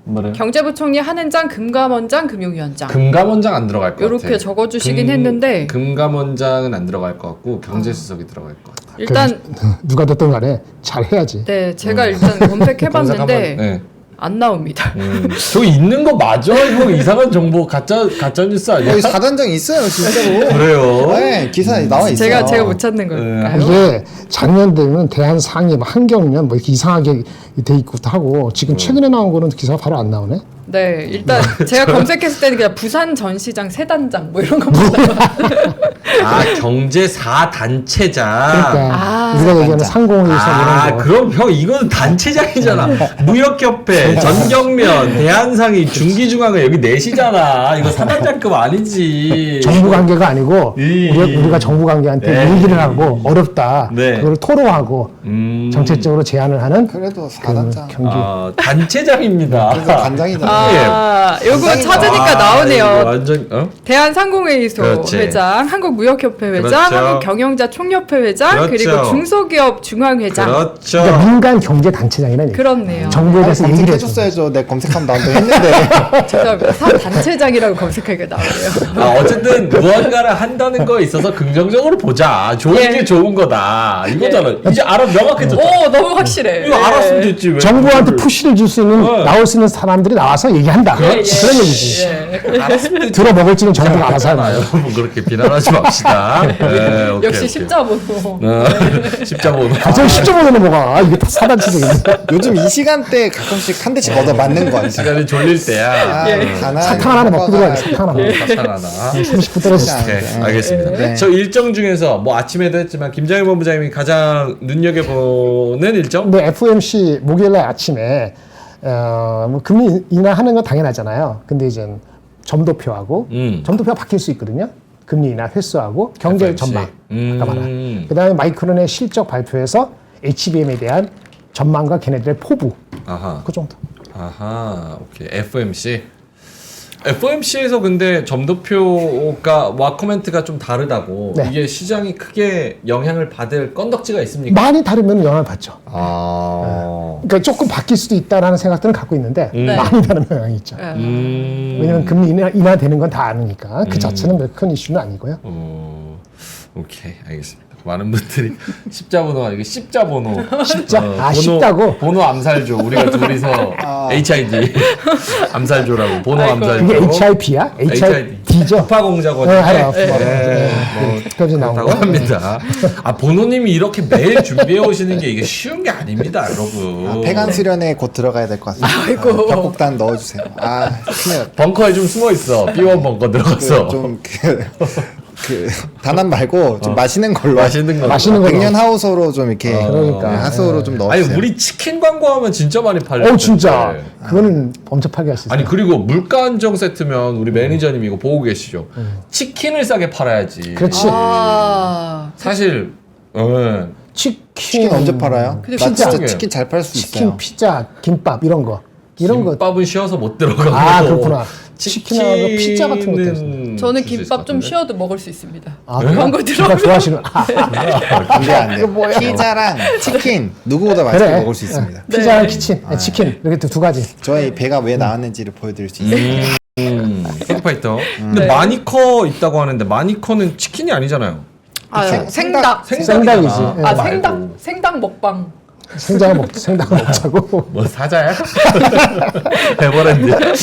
뭐래요? 경제부총리 한은장, 금감원장, 금융위원장. 금감원장 안 들어갈 것 같아. 이렇게 적어주시긴 했는데 금감원장은 안 들어갈 것 같고 경제수석이 들어갈 것 같아. 일단 누가 됐든 간에 잘 해야지. 네 제가 일단 검색해봤는데 네. 안 나옵니다. 저기 있는 거 맞아? 이거 이상한 정보 가짜 뉴스 아니야? 여기 4단장 있어요, 진짜로. 그래요? 네, 기사에 나와 있어요. 제가 못 찾는 걸까요? 이게 작년 되면 대한 상임 한경이면 뭐 이렇게 이상하게 돼 있기도 하고 지금 최근에 나온 거는 기사가 바로 안 나오네. 네 일단 제가 검색했을 때는 그냥 부산 전시장 세단장 뭐 이런 것만 나와요. 아 경제 4단체장. 그러니까 우리가 얘기하는 상공회의소 아 이런 거. 그럼 형 이거는 단체장이잖아. 무역협회, 전경련, 대한상의, 중기중앙회 여기 넷이잖아. 이거 4단장급 아니지. 정부 관계가 아니고 이- 우리가 정부 관계한테 네. 얘기를 하고 어렵다. 네. 그걸 토로하고 정책적으로 제안을 하는 그래도 4단장. 경기. 아, 단체장입니다. 그래서 단장이잖아. 아 요거 단장이다. 찾으니까 이거 나오네요. 완전 대한상공회의소 그렇지. 회장, 한국무역협회 회장, 그렇죠. 한국경영자총협회 회장, 그렇죠. 그리고 중소기업 중앙회장. 그렇죠. 그러니까 민간 경제 단체장이라는 얘기. 그렇네요. 정부에 대해서 얘기를 해줘. 검색해줬어야죠. 내 검색하면 나온다 했는데. 죄송합니다. 사단체장이라고 검색하기가 나오네요. 아, 어쨌든 무언가를 한다는 거에 있어서 긍정적으로 보자. 좋은 예. 게 좋은 거다. 이거잖아. 이제 명확해졌다. 오 너무 확실해. 이거 알았으면 됐지. 왜 정부한테 그거를. 푸시를 줄 수 있는 나올 수 있는 사람들이 나와서 얘기한다. 예, 예. 그런 얘기지. 예. 알았으면 됐지. 들어먹을지는 정부가 알아서 아, 하나요. 여러분 그렇게 비난하지 맙시다. 네, 오케이, 역시 오케이. 십자번호. 십자번호. 저 시점으로는 뭐가 이게 다 사단체적인데. 요즘 이 시간대 가끔씩 한 대씩 얻어 맞는 거 아니지? 시간이 졸릴 때야. 아, 예. 가난. 사탕 하나 먹고 들어가야 돼. 사탕 하나. 사탕 하나. 30분 떨어졌어. 오케이, 알겠습니다. 네. 저 일정 중에서 뭐 아침에도 했지만 김장일 본부장님이 가장 눈여겨보는 일정? 근데 FOMC 목요일날 아침에 뭐 금리 인하하는 건 당연하잖아요. 근데 이제 점도표하고 점도표가 바뀔 수 있거든요. 금리 인하 횟수하고 경제 FOMC. 전망 아까 말한. 음. 그다음에 마이크론의 실적 발표에서 HBM에 대한 전망과 걔네들의 포부 아하. 그 정도. 아하, 오케이. FOMC. FOMC에서 근데 점도표가 와 코멘트가 좀 다르다고. 네. 이게 시장이 크게 영향을 받을 건덕지가 있습니까? 많이 다르면 영향을 받죠. 아. 그러니까 조금 바뀔 수도 있다라는 생각들은 갖고 있는데 네. 많이 다르면 영향이 있죠. 예. 왜냐면 금리 인하되는 건 다 아니니까 그 자체는 별 큰 이슈는 아니고요. 오케이, 알겠습니다. 많은 분들이 십자번호가 이게 십자번호. 십자? 아, 쉽다고? 번호 암살조. 우리가 둘이서 HID 암살조라고. 번호 아이고. 암살조. 그게 HIP야? HID죠? 후파공작원. 네, 알아요. 뭐 표지 나온 그렇다고 거. 합니다. 아 번호님이 이렇게 매일 준비해 오시는 게 이게 쉬운 게 아닙니다, 여러분. 폐간 수련회 곧 들어가야 될 것 같습니다. 아이고. 벽곡단 넣어주세요. 아, 큰일 났다. 벙커에 좀 숨어 있어. B1 벙커 들어가서. 단합 말고 좀 맛있는 걸로. 맛있는 거. 맛있는 거. 백년 하우소로 좀 이렇게. 그러니까. 네, 하수로 좀 아니 넣어주세요. 우리 치킨 광고하면 진짜 많이 팔려. 진짜. 그거는 엄청 팔게 할 수 있어요. 아니 그리고 물가 안정 세트면 우리 매니저님 이거 보고 계시죠? 치킨을 싸게 팔아야지. 그렇지. 아 사실 치킨 언제 팔아요? 근데 나 진짜 진짜 치킨 잘 팔 수 치킨, 있어요. 피자, 김밥 이런 거. 이런 거. 김밥은 쉬어서 못 들어가고. 아, 그렇구나. 치킨하고 피자 같은 것도 치킨은 저는 줄수 있을 김밥 것 좀 같은데? 쉬어도 먹을 수 있습니다. 아, 광고 김밥 들어오면 좋아하시는. 안돼 안돼. 피자랑 치킨 누구보다 맛있게 먹을 수 있습니다. 피자랑 치킨 이렇게 두 가지. 저희 배가 왜 나왔는지를 보여드릴 수 있어요. 푸드파이터. 근데 네. 마니커 있다고 하는데 마니커는 치킨이 아니잖아요. 아, 생닭. 생닭이지. 생닭이잖아. 아 말고. 생닭 먹방. 생닭을 먹자고. 뭐 사자야? 해버렸는데.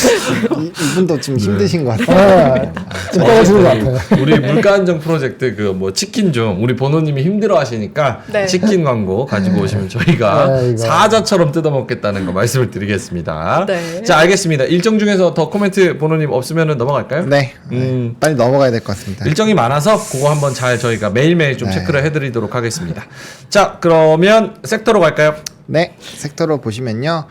이분도 좀 힘드신 것 같아요. 좀 떨어지는 것 같아요. 우리 물가 안정 프로젝트 그 뭐 치킨 중 우리 번호님이 힘들어 하시니까 네. 치킨 광고 가지고 오시면 저희가 아이고. 사자처럼 뜯어먹겠다는 거 말씀을 드리겠습니다. 네. 자 알겠습니다. 일정 중에서 더 코멘트 번호님 없으면 넘어갈까요? 네. 빨리 넘어가야 될 것 같습니다. 일정이 많아서 그거 한번 잘 저희가 매일매일 좀 네. 체크를 해드리도록 하겠습니다. 자 그러면 섹터로 갈까요? 네, 섹터로 보시면요.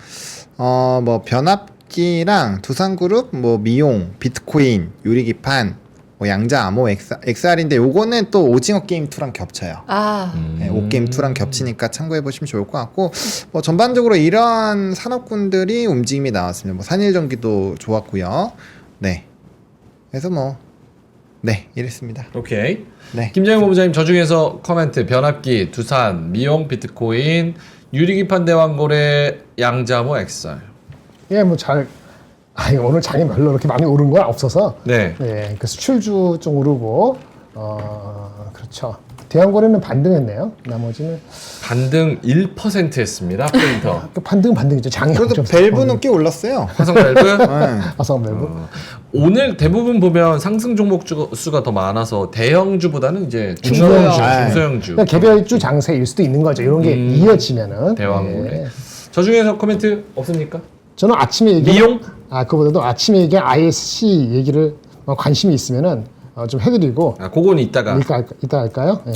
뭐 변압기랑 두산그룹, 뭐 미용, 비트코인, 유리기판, 뭐 양자, 암호, XR인데 요거는 또 오징어 게임 2랑 겹쳐요. 아 네, 오게임 2랑 겹치니까 참고해 보시면 좋을 것 같고 뭐 전반적으로 이러한 산업군들이 움직임이 나왔습니다. 뭐 산일전기도 좋았고요. 네. 그래서 뭐 네, 이랬습니다. 오케이. 네. 김정일 본부장님 저 중에서 코멘트 변압기, 두산, 미용, 비트코인, 유리기판 대왕고래, 양자모, XR. 예, 뭐 잘 아니, 오늘 장이 별로 그렇게 많이 오른 건 없어서 네. 네, 그 수출주 좀 오르고 그렇죠. 대형거래는 반등했네요. 나머지는 반등 1% 했습니다. 프린터. 반등이죠. 장이 그래도 엄청 밸브는 꽤 올랐어요. 화성 밸브. 네. 화성 밸브. 오늘 대부분 보면 상승 종목 수가 더 많아서 대형주보다는 이제 중소형주. 중소형주. 그러니까 개별주 장세일 수도 있는 거죠. 이런 게 이어지면은. 대왕고래. 네. 저 중에서 코멘트 없습니까? 저는 아침에 얘기 미용? 그거보다도 아침에 얘기한 ISC 얘기를 관심이 있으면은 좀 해드리고 그거는 이따가. 이따 할까요? 네.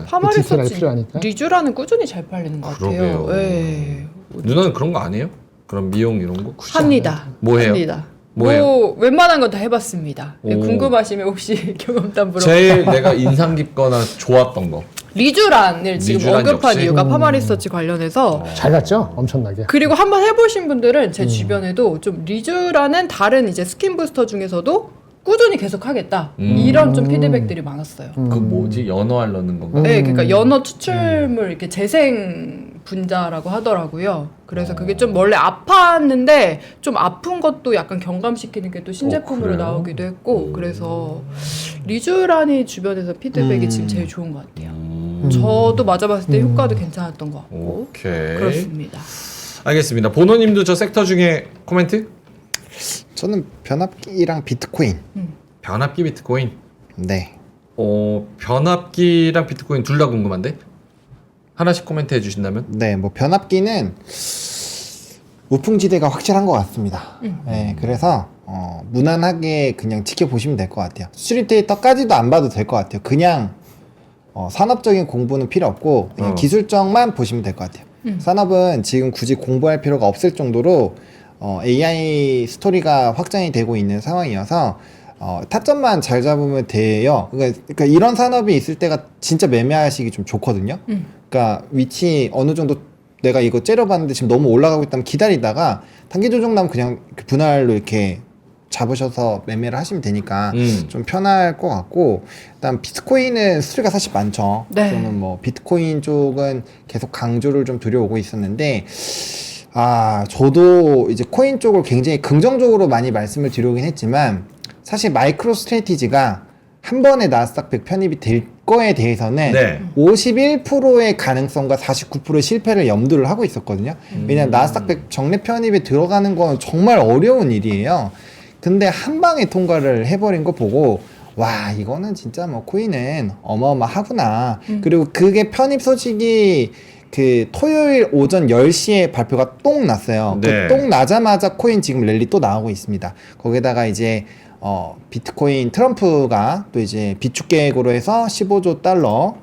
파마리 디테일하게 서치 필요하니까. 리쥬라는 꾸준히 잘 팔리는 것 같아요. 그러게요. 예. 누나는 그런 거 안 해요? 그런 미용 이런 거? 합니다. 뭐 해요? 합니다. 뭐 해요? 웬만한 건 다 해봤습니다. 오. 궁금하시면 혹시 경험담 물어보세요. 제일 내가 인상 깊거나 좋았던 거. 리쥬란을 지금 리쥬란 언급한 역시? 이유가 파마리서치 관련해서 잘 갔죠? 엄청나게. 그리고 한번 해보신 분들은 제 주변에도 좀 리쥬라는 다른 이제 스킨 부스터 중에서도 꾸준히 계속 하겠다 이런 좀 피드백들이 많았어요. 그 뭐지? 연어알 넣는 건가? 네, 그러니까 연어 추출물 이렇게 재생 분자라고 하더라고요. 그래서 그게 좀 원래 아팠는데 좀 아픈 것도 약간 경감시키는 게 또 신제품으로 그래요? 나오기도 했고 그래서 리쥬란이 주변에서 피드백이 지금 제일 좋은 것 같아요. 저도 맞아봤을 때 효과도 괜찮았던 것 같고 오케이. 그렇습니다. 알겠습니다. 보노님도 저 섹터 중에 코멘트? 저는 변압기랑 비트코인. 변압기 비트코인. 네. 변압기랑 비트코인 둘 다 궁금한데? 하나씩 코멘트 해주신다면? 네, 뭐 변압기는 우풍지대가 확실한 것 같습니다. 네, 그래서 무난하게 그냥 지켜보시면 될 것 같아요. 수출입 데이터까지도 안 봐도 될 것 같아요. 그냥 산업적인 공부는 필요 없고 그냥 기술적만 보시면 될 것 같아요. 산업은 지금 굳이 공부할 필요가 없을 정도로 AI 스토리가 확장이 되고 있는 상황이어서 타점만 잘 잡으면 돼요. 그러니까 이런 산업이 있을 때가 진짜 매매하시기 좀 좋거든요. 그러니까 위치 어느 정도 내가 이거 째려봤는데 지금 너무 올라가고 있다면 기다리다가 단기 조정 나면 그냥 분할로 이렇게 잡으셔서 매매를 하시면 되니까 좀 편할 것 같고, 일단 비트코인은 수리가 사실 많죠. 네. 저는 뭐 비트코인 쪽은 계속 강조를 좀 드려오고 있었는데, 저도 이제 코인 쪽을 굉장히 긍정적으로 많이 말씀을 드려오긴 했지만, 사실 마이크로 스트래티지가 한 번에 나스닥 100 편입이 될 거에 대해서는 네. 51%의 가능성과 49%의 실패를 염두를 하고 있었거든요. 왜냐면 나스닥 100 정례 편입에 들어가는 건 정말 어려운 일이에요. 근데 한 방에 통과를 해버린 거 보고, 와, 이거는 진짜 뭐 코인은 어마어마하구나. 그리고 그게 편입 소식이 그 토요일 오전 10시에 발표가 똥 났어요. 네. 그 똥 나자마자 코인 지금 랠리 또 나오고 있습니다. 거기다가 이제 비트코인 트럼프가 또 이제 비축 계획으로 해서 15조 달러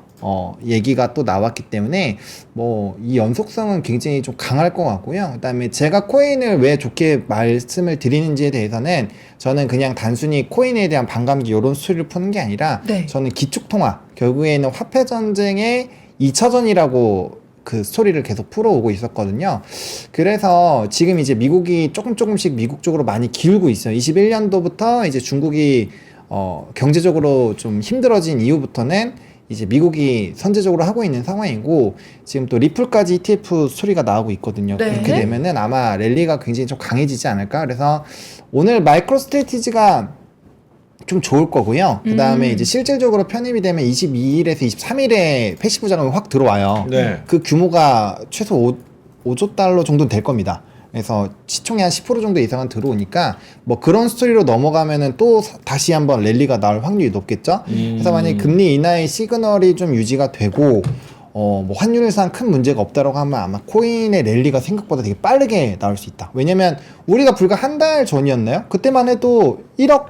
얘기가 또 나왔기 때문에 뭐 이 연속성은 굉장히 좀 강할 것 같고요. 그다음에 제가 코인을 왜 좋게 말씀을 드리는지에 대해서는 저는 그냥 단순히 코인에 대한 반감기 이런 스토리를 푸는 게 아니라 네. 저는 기축통화, 결국에는 화폐 전쟁의 2차전이라고 그 스토리를 계속 풀어오고 있었거든요. 그래서 지금 이제 미국이 조금씩 미국 쪽으로 많이 기울고 있어요. 21년도부터 이제 중국이 경제적으로 좀 힘들어진 이후부터는 이제 미국이 선제적으로 하고 있는 상황이고, 지금 또 리플까지 ETF 스토리가 나오고 있거든요. 네. 그렇게 되면은 아마 랠리가 굉장히 좀 강해지지 않을까. 그래서 오늘 마이크로 스트래티지가 좀 좋을 거고요. 그 다음에 이제 실질적으로 편입이 되면 22일에서 23일에 패시브 자금이 확 들어와요. 네. 그 규모가 최소 5조 달러 정도는 될 겁니다. 그래서 시총의 한 10% 정도 이상은 들어오니까 뭐 그런 스토리로 넘어가면은 또 다시 한번 랠리가 나올 확률이 높겠죠. 그래서 만약에 금리 인하의 시그널이 좀 유지가 되고 뭐 환율상 큰 문제가 없다라고 하면 아마 코인의 랠리가 생각보다 되게 빠르게 나올 수 있다. 왜냐면 우리가 불과 한 달 전이었나요? 그때만 해도 1억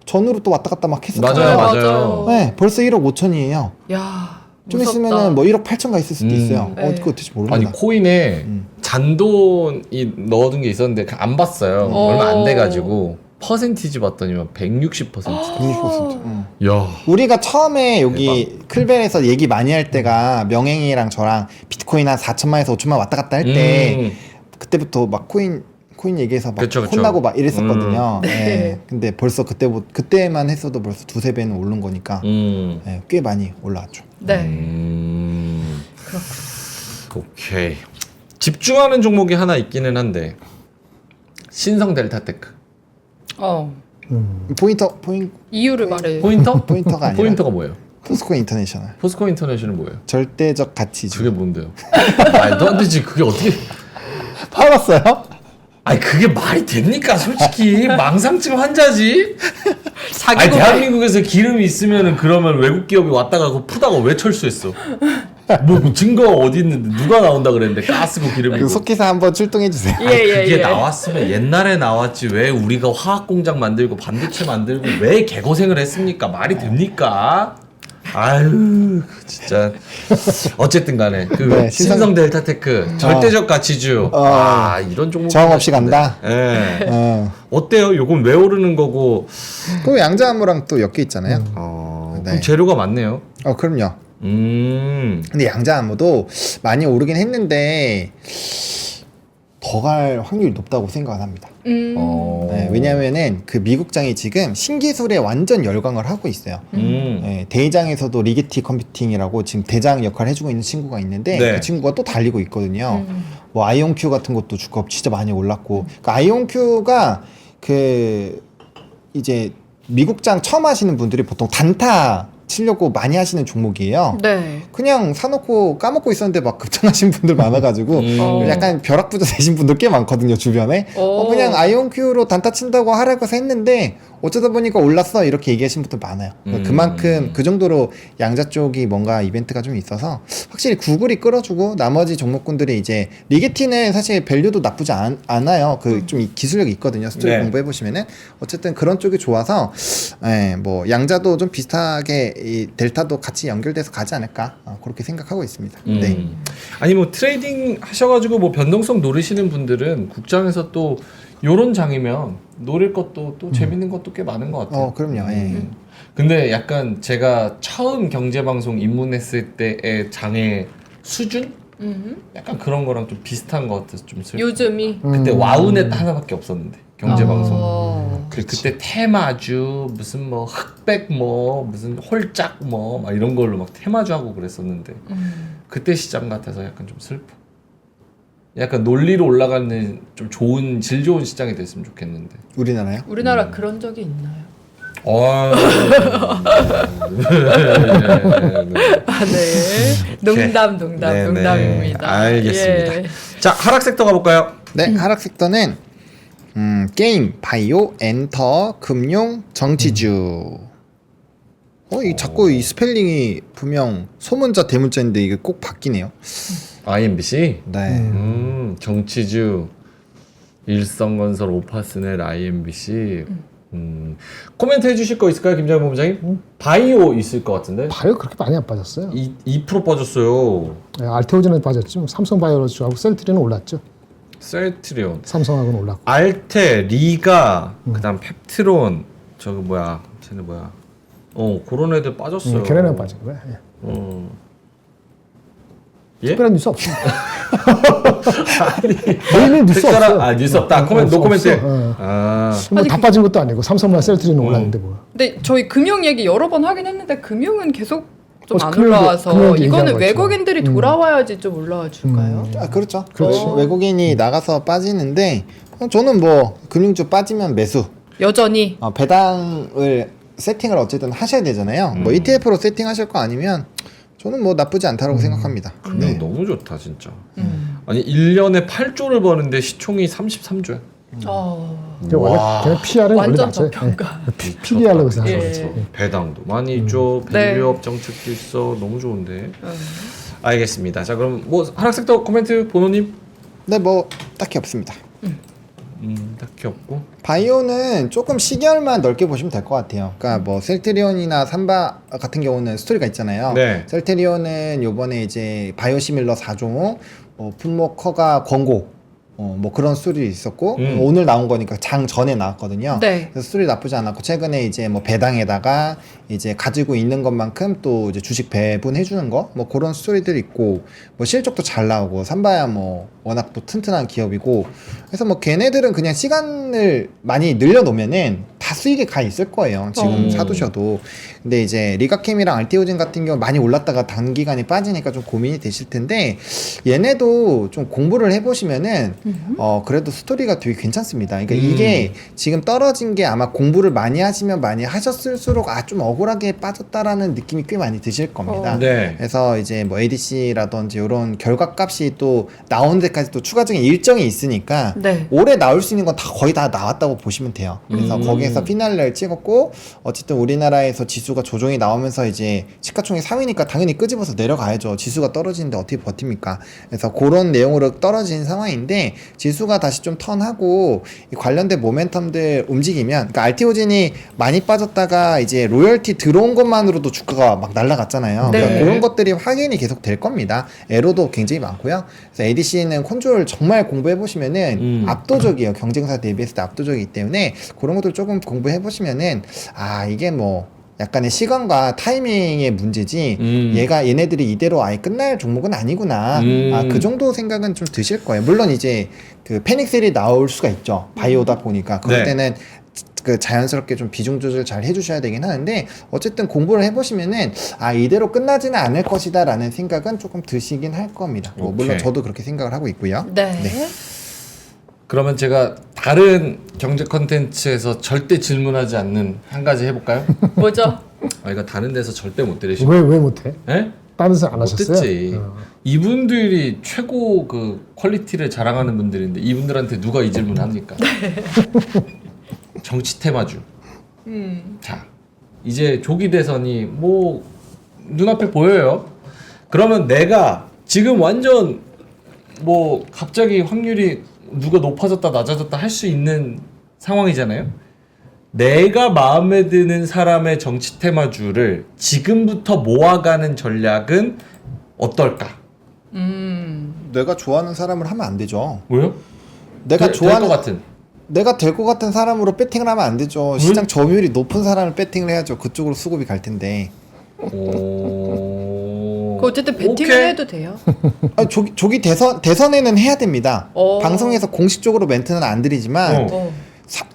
전으로 또 왔다 갔다 막 했었잖아요. 맞아요. 네, 벌써 1억 5천이에요. 야, 좀 무섭다. 있으면은 뭐 1억 8천 가 있을 수도 있어요. 네. 그거 어떻게 모르겠다. 아니 코인에 잔돈이 넣어둔 게 있었는데 안 봤어요. 얼마 안 돼가지고 퍼센티지 봤더니 160%. 160%. 야. 우리가 처음에 여기 클벨에서 얘기 많이 할 때가 명행이랑 저랑 비트코인 한 4천만에서 5천만 왔다 갔다 할 때 그때부터 막 코인 얘기해서 막 그쵸. 혼나고 막 이랬었거든요. 네. 네. 근데 벌써 그때만 했어도 벌써 두세 배는 오른 거니까 네, 꽤 많이 올라왔죠. 네. 오케이. 집중하는 종목이 하나 있기는 한데 신성 델타테크. 이유를 말해. 포인터가 아니라 포인터가 뭐예요? 포스코 인터내셔널. 포스코 인터내셔널 뭐예요? 절대적 가치주. 그게 뭔데요? 말도 안 되지. 그게 어떻게? 팔았어요? 아니 그게 말이 됩니까? 솔직히 망상증 환자지. 아니 사기고 대한민국에서 기름이 있으면은 그러면 외국 기업이 왔다가 그 푸다가 왜 철수했어? 뭐 증거가 어디 있는데 누가 나온다 그랬는데 가스고 기름이고. 그 속기사 한번 출동해 주세요. 그게 나왔으면 옛날에 나왔지 왜 우리가 화학 공장 만들고 반도체 만들고 왜 개고생을 했습니까? 말이 됩니까? 아유 진짜 어쨌든 간에 그 네, 신성 델타테크 절대적 가치주 이런 종목 저항 없이 간다? 예. 어때요? 요건 왜 오르는 거고? 그 양자암호랑 또 엮여 있잖아요. 그럼 네. 재료가 많네요. 그럼요. 음. 근데 양자암호도 많이 오르긴 했는데 더 갈 확률이 높다고 생각을 합니다. 네, 왜냐하면은 그 미국장이 지금 신기술에 완전 열광을 하고 있어요. 네, 대장에서도 리게티 컴퓨팅이라고 지금 대장 역할을 해주고 있는 친구가 있는데 네. 그 친구가 또 달리고 있거든요. 뭐 아이온큐 같은 것도 주가 진짜 많이 올랐고, 그 아이온큐가 그 이제 미국장 처음 하시는 분들이 보통 단타 치려고 많이 하시는 종목이에요. 네. 그냥 사놓고 까먹고 있었는데 막 급등하신 분들 많아가지고 약간 벼락부자 되신 분들 꽤 많거든요, 주변에. 그냥 아이온큐로 단타 친다고 하라고 해서 했는데 어쩌다 보니까 올랐어 이렇게 얘기하시는 분들 많아요. 그만큼 그 정도로 양자 쪽이 뭔가 이벤트가 좀 있어서 확실히 구글이 끌어주고 나머지 종목군들이 이제 리게티는 사실 밸류도 나쁘지 않아요. 그 좀 기술력이 있거든요. 스토리 네. 공부해 보시면은 어쨌든 그런 쪽이 좋아서 뭐 양자도 좀 비슷하게 이 델타도 같이 연결돼서 가지 않을까 그렇게 생각하고 있습니다. 네. 아니 뭐 트레이딩 하셔가지고 뭐 변동성 노리시는 분들은 국장에서 또 요런 장이면 노릴 것도 또 재밌는 것도 꽤 많은 것 같아요. 그럼요. 예. 근데 약간 제가 처음 경제방송 입문했을 때의 장의 수준? 약간 그런 거랑 좀 비슷한 것 같아서 좀 슬퍼. 요즘이 그때 와우넷 하나밖에 없었는데 경제방송. 어. 그때 테마주 무슨 뭐 흑백 뭐 무슨 홀짝 뭐 막 이런 걸로 막 테마주 하고 그랬었는데 그때 시장 같아서 약간 좀 슬퍼. 약간 논리로 올라가는 좀 좋은 질 좋은 시장이 됐으면 좋겠는데. 우리나라요? 우리나라 그런 적이 있나요? 네. 농담입니다. 알겠습니다. 예. 자, 하락 섹터 가볼까요? 네, 하락 섹터는 게임, 바이오, 엔터, 금융, 정치주. 이 자꾸 이 스펠링이 분명 소문자 대문자인데 이게 꼭 바뀌네요. IMBC? 네. 정치주, 일성건설, 오파스넬, IMBC. 코멘트 해주실 거 있을까요, 김장현 본부장님? 바이오 있을 것 같은데? 바이오 그렇게 많이 안 빠졌어요. 2% 빠졌어요. 네, 알테오젠은 빠졌죠. 삼성바이오로즈하고 셀트리는 올랐죠. 셀트리온, 삼성하고는 올랐고. 알테, 리가, 그다음 펩트론, 저거 뭐야, 쟤네 뭐야? 그런 애들 빠졌어요. 걔네는 빠진 거야. 예. 예? 특별한 뉴스 없습니다. 메인은 뉴스 없어요. 뉴스 없다. 코멘트, 노 코멘트. 없어. 뭐다 빠진 것도 아니고 삼성만 셀트리는 올랐는데 뭐. 근데 저희 금융 얘기 여러 번 하긴 했는데 금융은 계속 좀 안 금융 올라와서 얘기한 이거는 거 외국인들이 돌아와야지 좀 올라와 줄까요? 그렇죠. 그렇지. 외국인이 나가서 빠지는데 저는 뭐 금융주 빠지면 매수. 여전히 배당을 세팅을 어쨌든 하셔야 되잖아요. 뭐 ETF로 세팅하실 거 아니면 저는 뭐 나쁘지 않다고 생각합니다. 금융 너무 좋다 진짜. 아니 1년에 8조를 버는데 시총이 33조야. 원래 걔는 PR은 원래 완전 낮아요. 저평가. PBR로 해서 하는 예. 거죠. 배당도 많이 있죠. 네. 밸류업 정책도 있어. 너무 좋은데. 알겠습니다. 자 그럼 뭐 하락 섹터 코멘트 보노님? 네, 뭐 딱히 없습니다. 딱히 없고. 바이오는 조금 시결만 넓게 보시면 될 것 같아요. 그러니까 뭐 셀트리온이나 삼바 같은 경우는 스토리가 있잖아요. 네. 셀트리온은 요번에 이제 바이오시밀러 4종, 품목허가 권고, 뭐 그런 스토리 있었고 오늘 나온 거니까 장 전에 나왔거든요. 네. 그래서 스토리 나쁘지 않았고 최근에 이제 뭐 배당에다가 이제 가지고 있는 것만큼 또 이제 주식 배분해 주는 거 뭐 그런 스토리들이 있고 뭐 실적도 잘 나오고 삼바야 뭐 워낙 또 튼튼한 기업이고 그래서 뭐 걔네들은 그냥 시간을 많이 늘려 놓으면은 다 수익에 가 있을 거예요. 지금 사두셔도. 근데 이제 리가캠이랑 알테오젠 같은 경우 많이 올랐다가 단기간에 빠지니까 좀 고민이 되실 텐데 얘네도 좀 공부를 해보시면은 그래도 스토리가 되게 괜찮습니다. 그러니까 이게 지금 떨어진 게 아마 공부를 많이 하시면 많이 하셨을수록 좀 억울하게 빠졌다라는 느낌이 꽤 많이 드실 겁니다. 네. 그래서 이제 뭐 ADC라든지 이런 결과값이 또 나온 데까지 또 추가적인 일정이 있으니까 네. 올해 나올 수 있는 건 다 거의 다 나왔다고 보시면 돼요. 그래서 거기에서 피날레를 찍었고 어쨌든 우리나라에서 지수가 조정이 나오면서 이제 시가총액 3위니까 당연히 끄집어서 내려가야죠. 지수가 떨어지는데 어떻게 버팁니까? 그래서 그런 내용으로 떨어진 상황인데 지수가 다시 좀 턴하고 이 관련된 모멘텀들 움직이면 그러니까 알티오진이 많이 빠졌다가 이제 로열티 들어온 것만으로도 주가가 막 날아갔잖아요. 네. 그러니까 그런 것들이 확인이 계속 될 겁니다. 에러도 굉장히 많고요. 그래서 ADC는 컨트롤 정말 공부해 보시면은 압도적이에요. 경쟁사 대비했을 때 압도적이기 때문에 그런 것들 조금 공부해 보시면은 이게 뭐 약간의 시간과 타이밍의 문제지 얘네들이 이대로 아예 끝날 종목은 아니구나. 그 정도 생각은 좀 드실 거예요. 물론 이제 그 패닉셀이 나올 수가 있죠. 바이오다 보니까 그럴 네. 때는 그 자연스럽게 좀 비중 조절 잘 해주셔야 되긴 하는데 어쨌든 공부를 해보시면은 이대로 끝나지는 않을 것이다 라는 생각은 조금 드시긴 할 겁니다. 뭐 물론 오케이. 저도 그렇게 생각을 하고 있고요. 네. 그러면 제가 다른 경제 컨텐츠에서 절대 질문하지 않는 한 가지 해볼까요? 뭐죠? 이거 다른 데서 절대 못 들으시고. 왜 못해? 예? 다른 데서 안 못 하셨어요? 듣지. 이분들이 최고 그 퀄리티를 자랑하는 분들인데 이분들한테 누가 이 질문을 합니까? 정치 테마주. 자, 이제 조기 대선이 뭐 눈앞에 보여요. 그러면 내가 지금 완전 뭐 갑자기 확률이 누가 높아졌다 낮아졌다 할 수 있는 상황이잖아요. 내가 마음에 드는 사람의 정치 테마주를 지금부터 모아가는 전략은 어떨까? 내가 좋아하는 사람을 하면 안 되죠. 왜요? 내가 좋아하는 될것 같은. 내가 될 것 같은 사람으로 배팅을 하면 안 되죠. 시장 점유율이 높은 사람을 배팅을 해야죠. 그쪽으로 수급이 갈 텐데. 그 어쨌든 배팅을 오케이. 해도 돼요. 조기 대선에는 해야 됩니다. 어. 방송에서 공식적으로 멘트는 안 드리지만 어.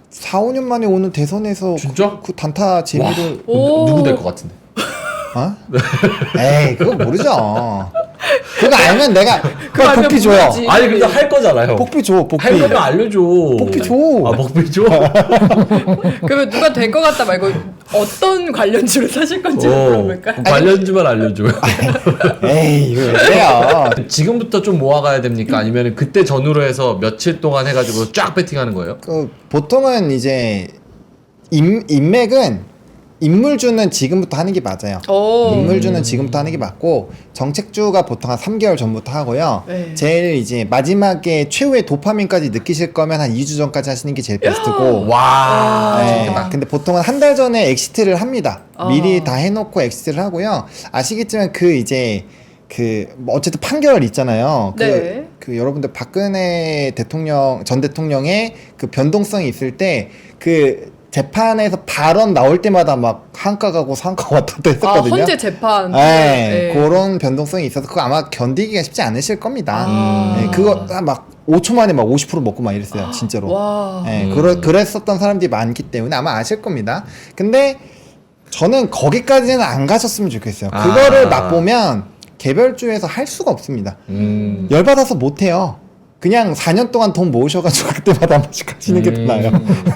4, 5년 만에 오는 대선에서 진짜? 그 단타 재미를 오. 누구 될 것 같은데? 에이 그거 모르죠. 그거 알면 내가 그거 알면 복비 줘요. 모르지. 아니 근데 할 거잖아요. 복비 줘. 복비. 할 거면 알려줘. 복비 줘. 복비 줘. 그러면 누가 될 것 같다 말고 어떤 관련주를 사실 건지 물어볼까? 관련주만 알려줘요. 에이 이거 왜 그래요. 지금부터 좀 모아가야 됩니까? 아니면 그때 전후로 해서 며칠 동안 해가지고 쫙 배팅하는 거예요? 보통은 이제 인맥은 인물주는 지금부터 하는 게 맞아요. 오. 인물주는 지금부터 하는 게 맞고 정책주가 보통 한 3개월 전부터 하고요. 네. 제일 이제 마지막에 최후의 도파민까지 느끼실 거면 한 2주 전까지 하시는 게 제일 베스트고. 와. 네, 좋겠다. 근데 보통은 한 달 전에 엑시트를 합니다. 아. 미리 다 해놓고 엑시트를 하고요. 아시겠지만 뭐 어쨌든 판결 있잖아요. 네. 그 여러분들 박근혜 전 대통령의 그 변동성이 있을 때 그 재판에서 발언 나올 때마다 막 한가 가고 상가 왔다 갔다 했었거든요. 헌재 재판. 네, 그런 변동성이 있어서 그거 아마 견디기가 쉽지 않으실 겁니다. 네, 그거 막 5초 만에 막 50% 먹고 막 이랬어요, 진짜로. 와. 네, 그랬었던 사람들이 많기 때문에 아마 아실 겁니다. 근데 저는 거기까지는 안 가셨으면 좋겠어요. 그거를 맛보면 개별주에서 할 수가 없습니다. 열받아서 못해요. 그냥 4년 동안 돈 모으셔가지고 그때마다 한 번씩 하시는 게 더 나아요.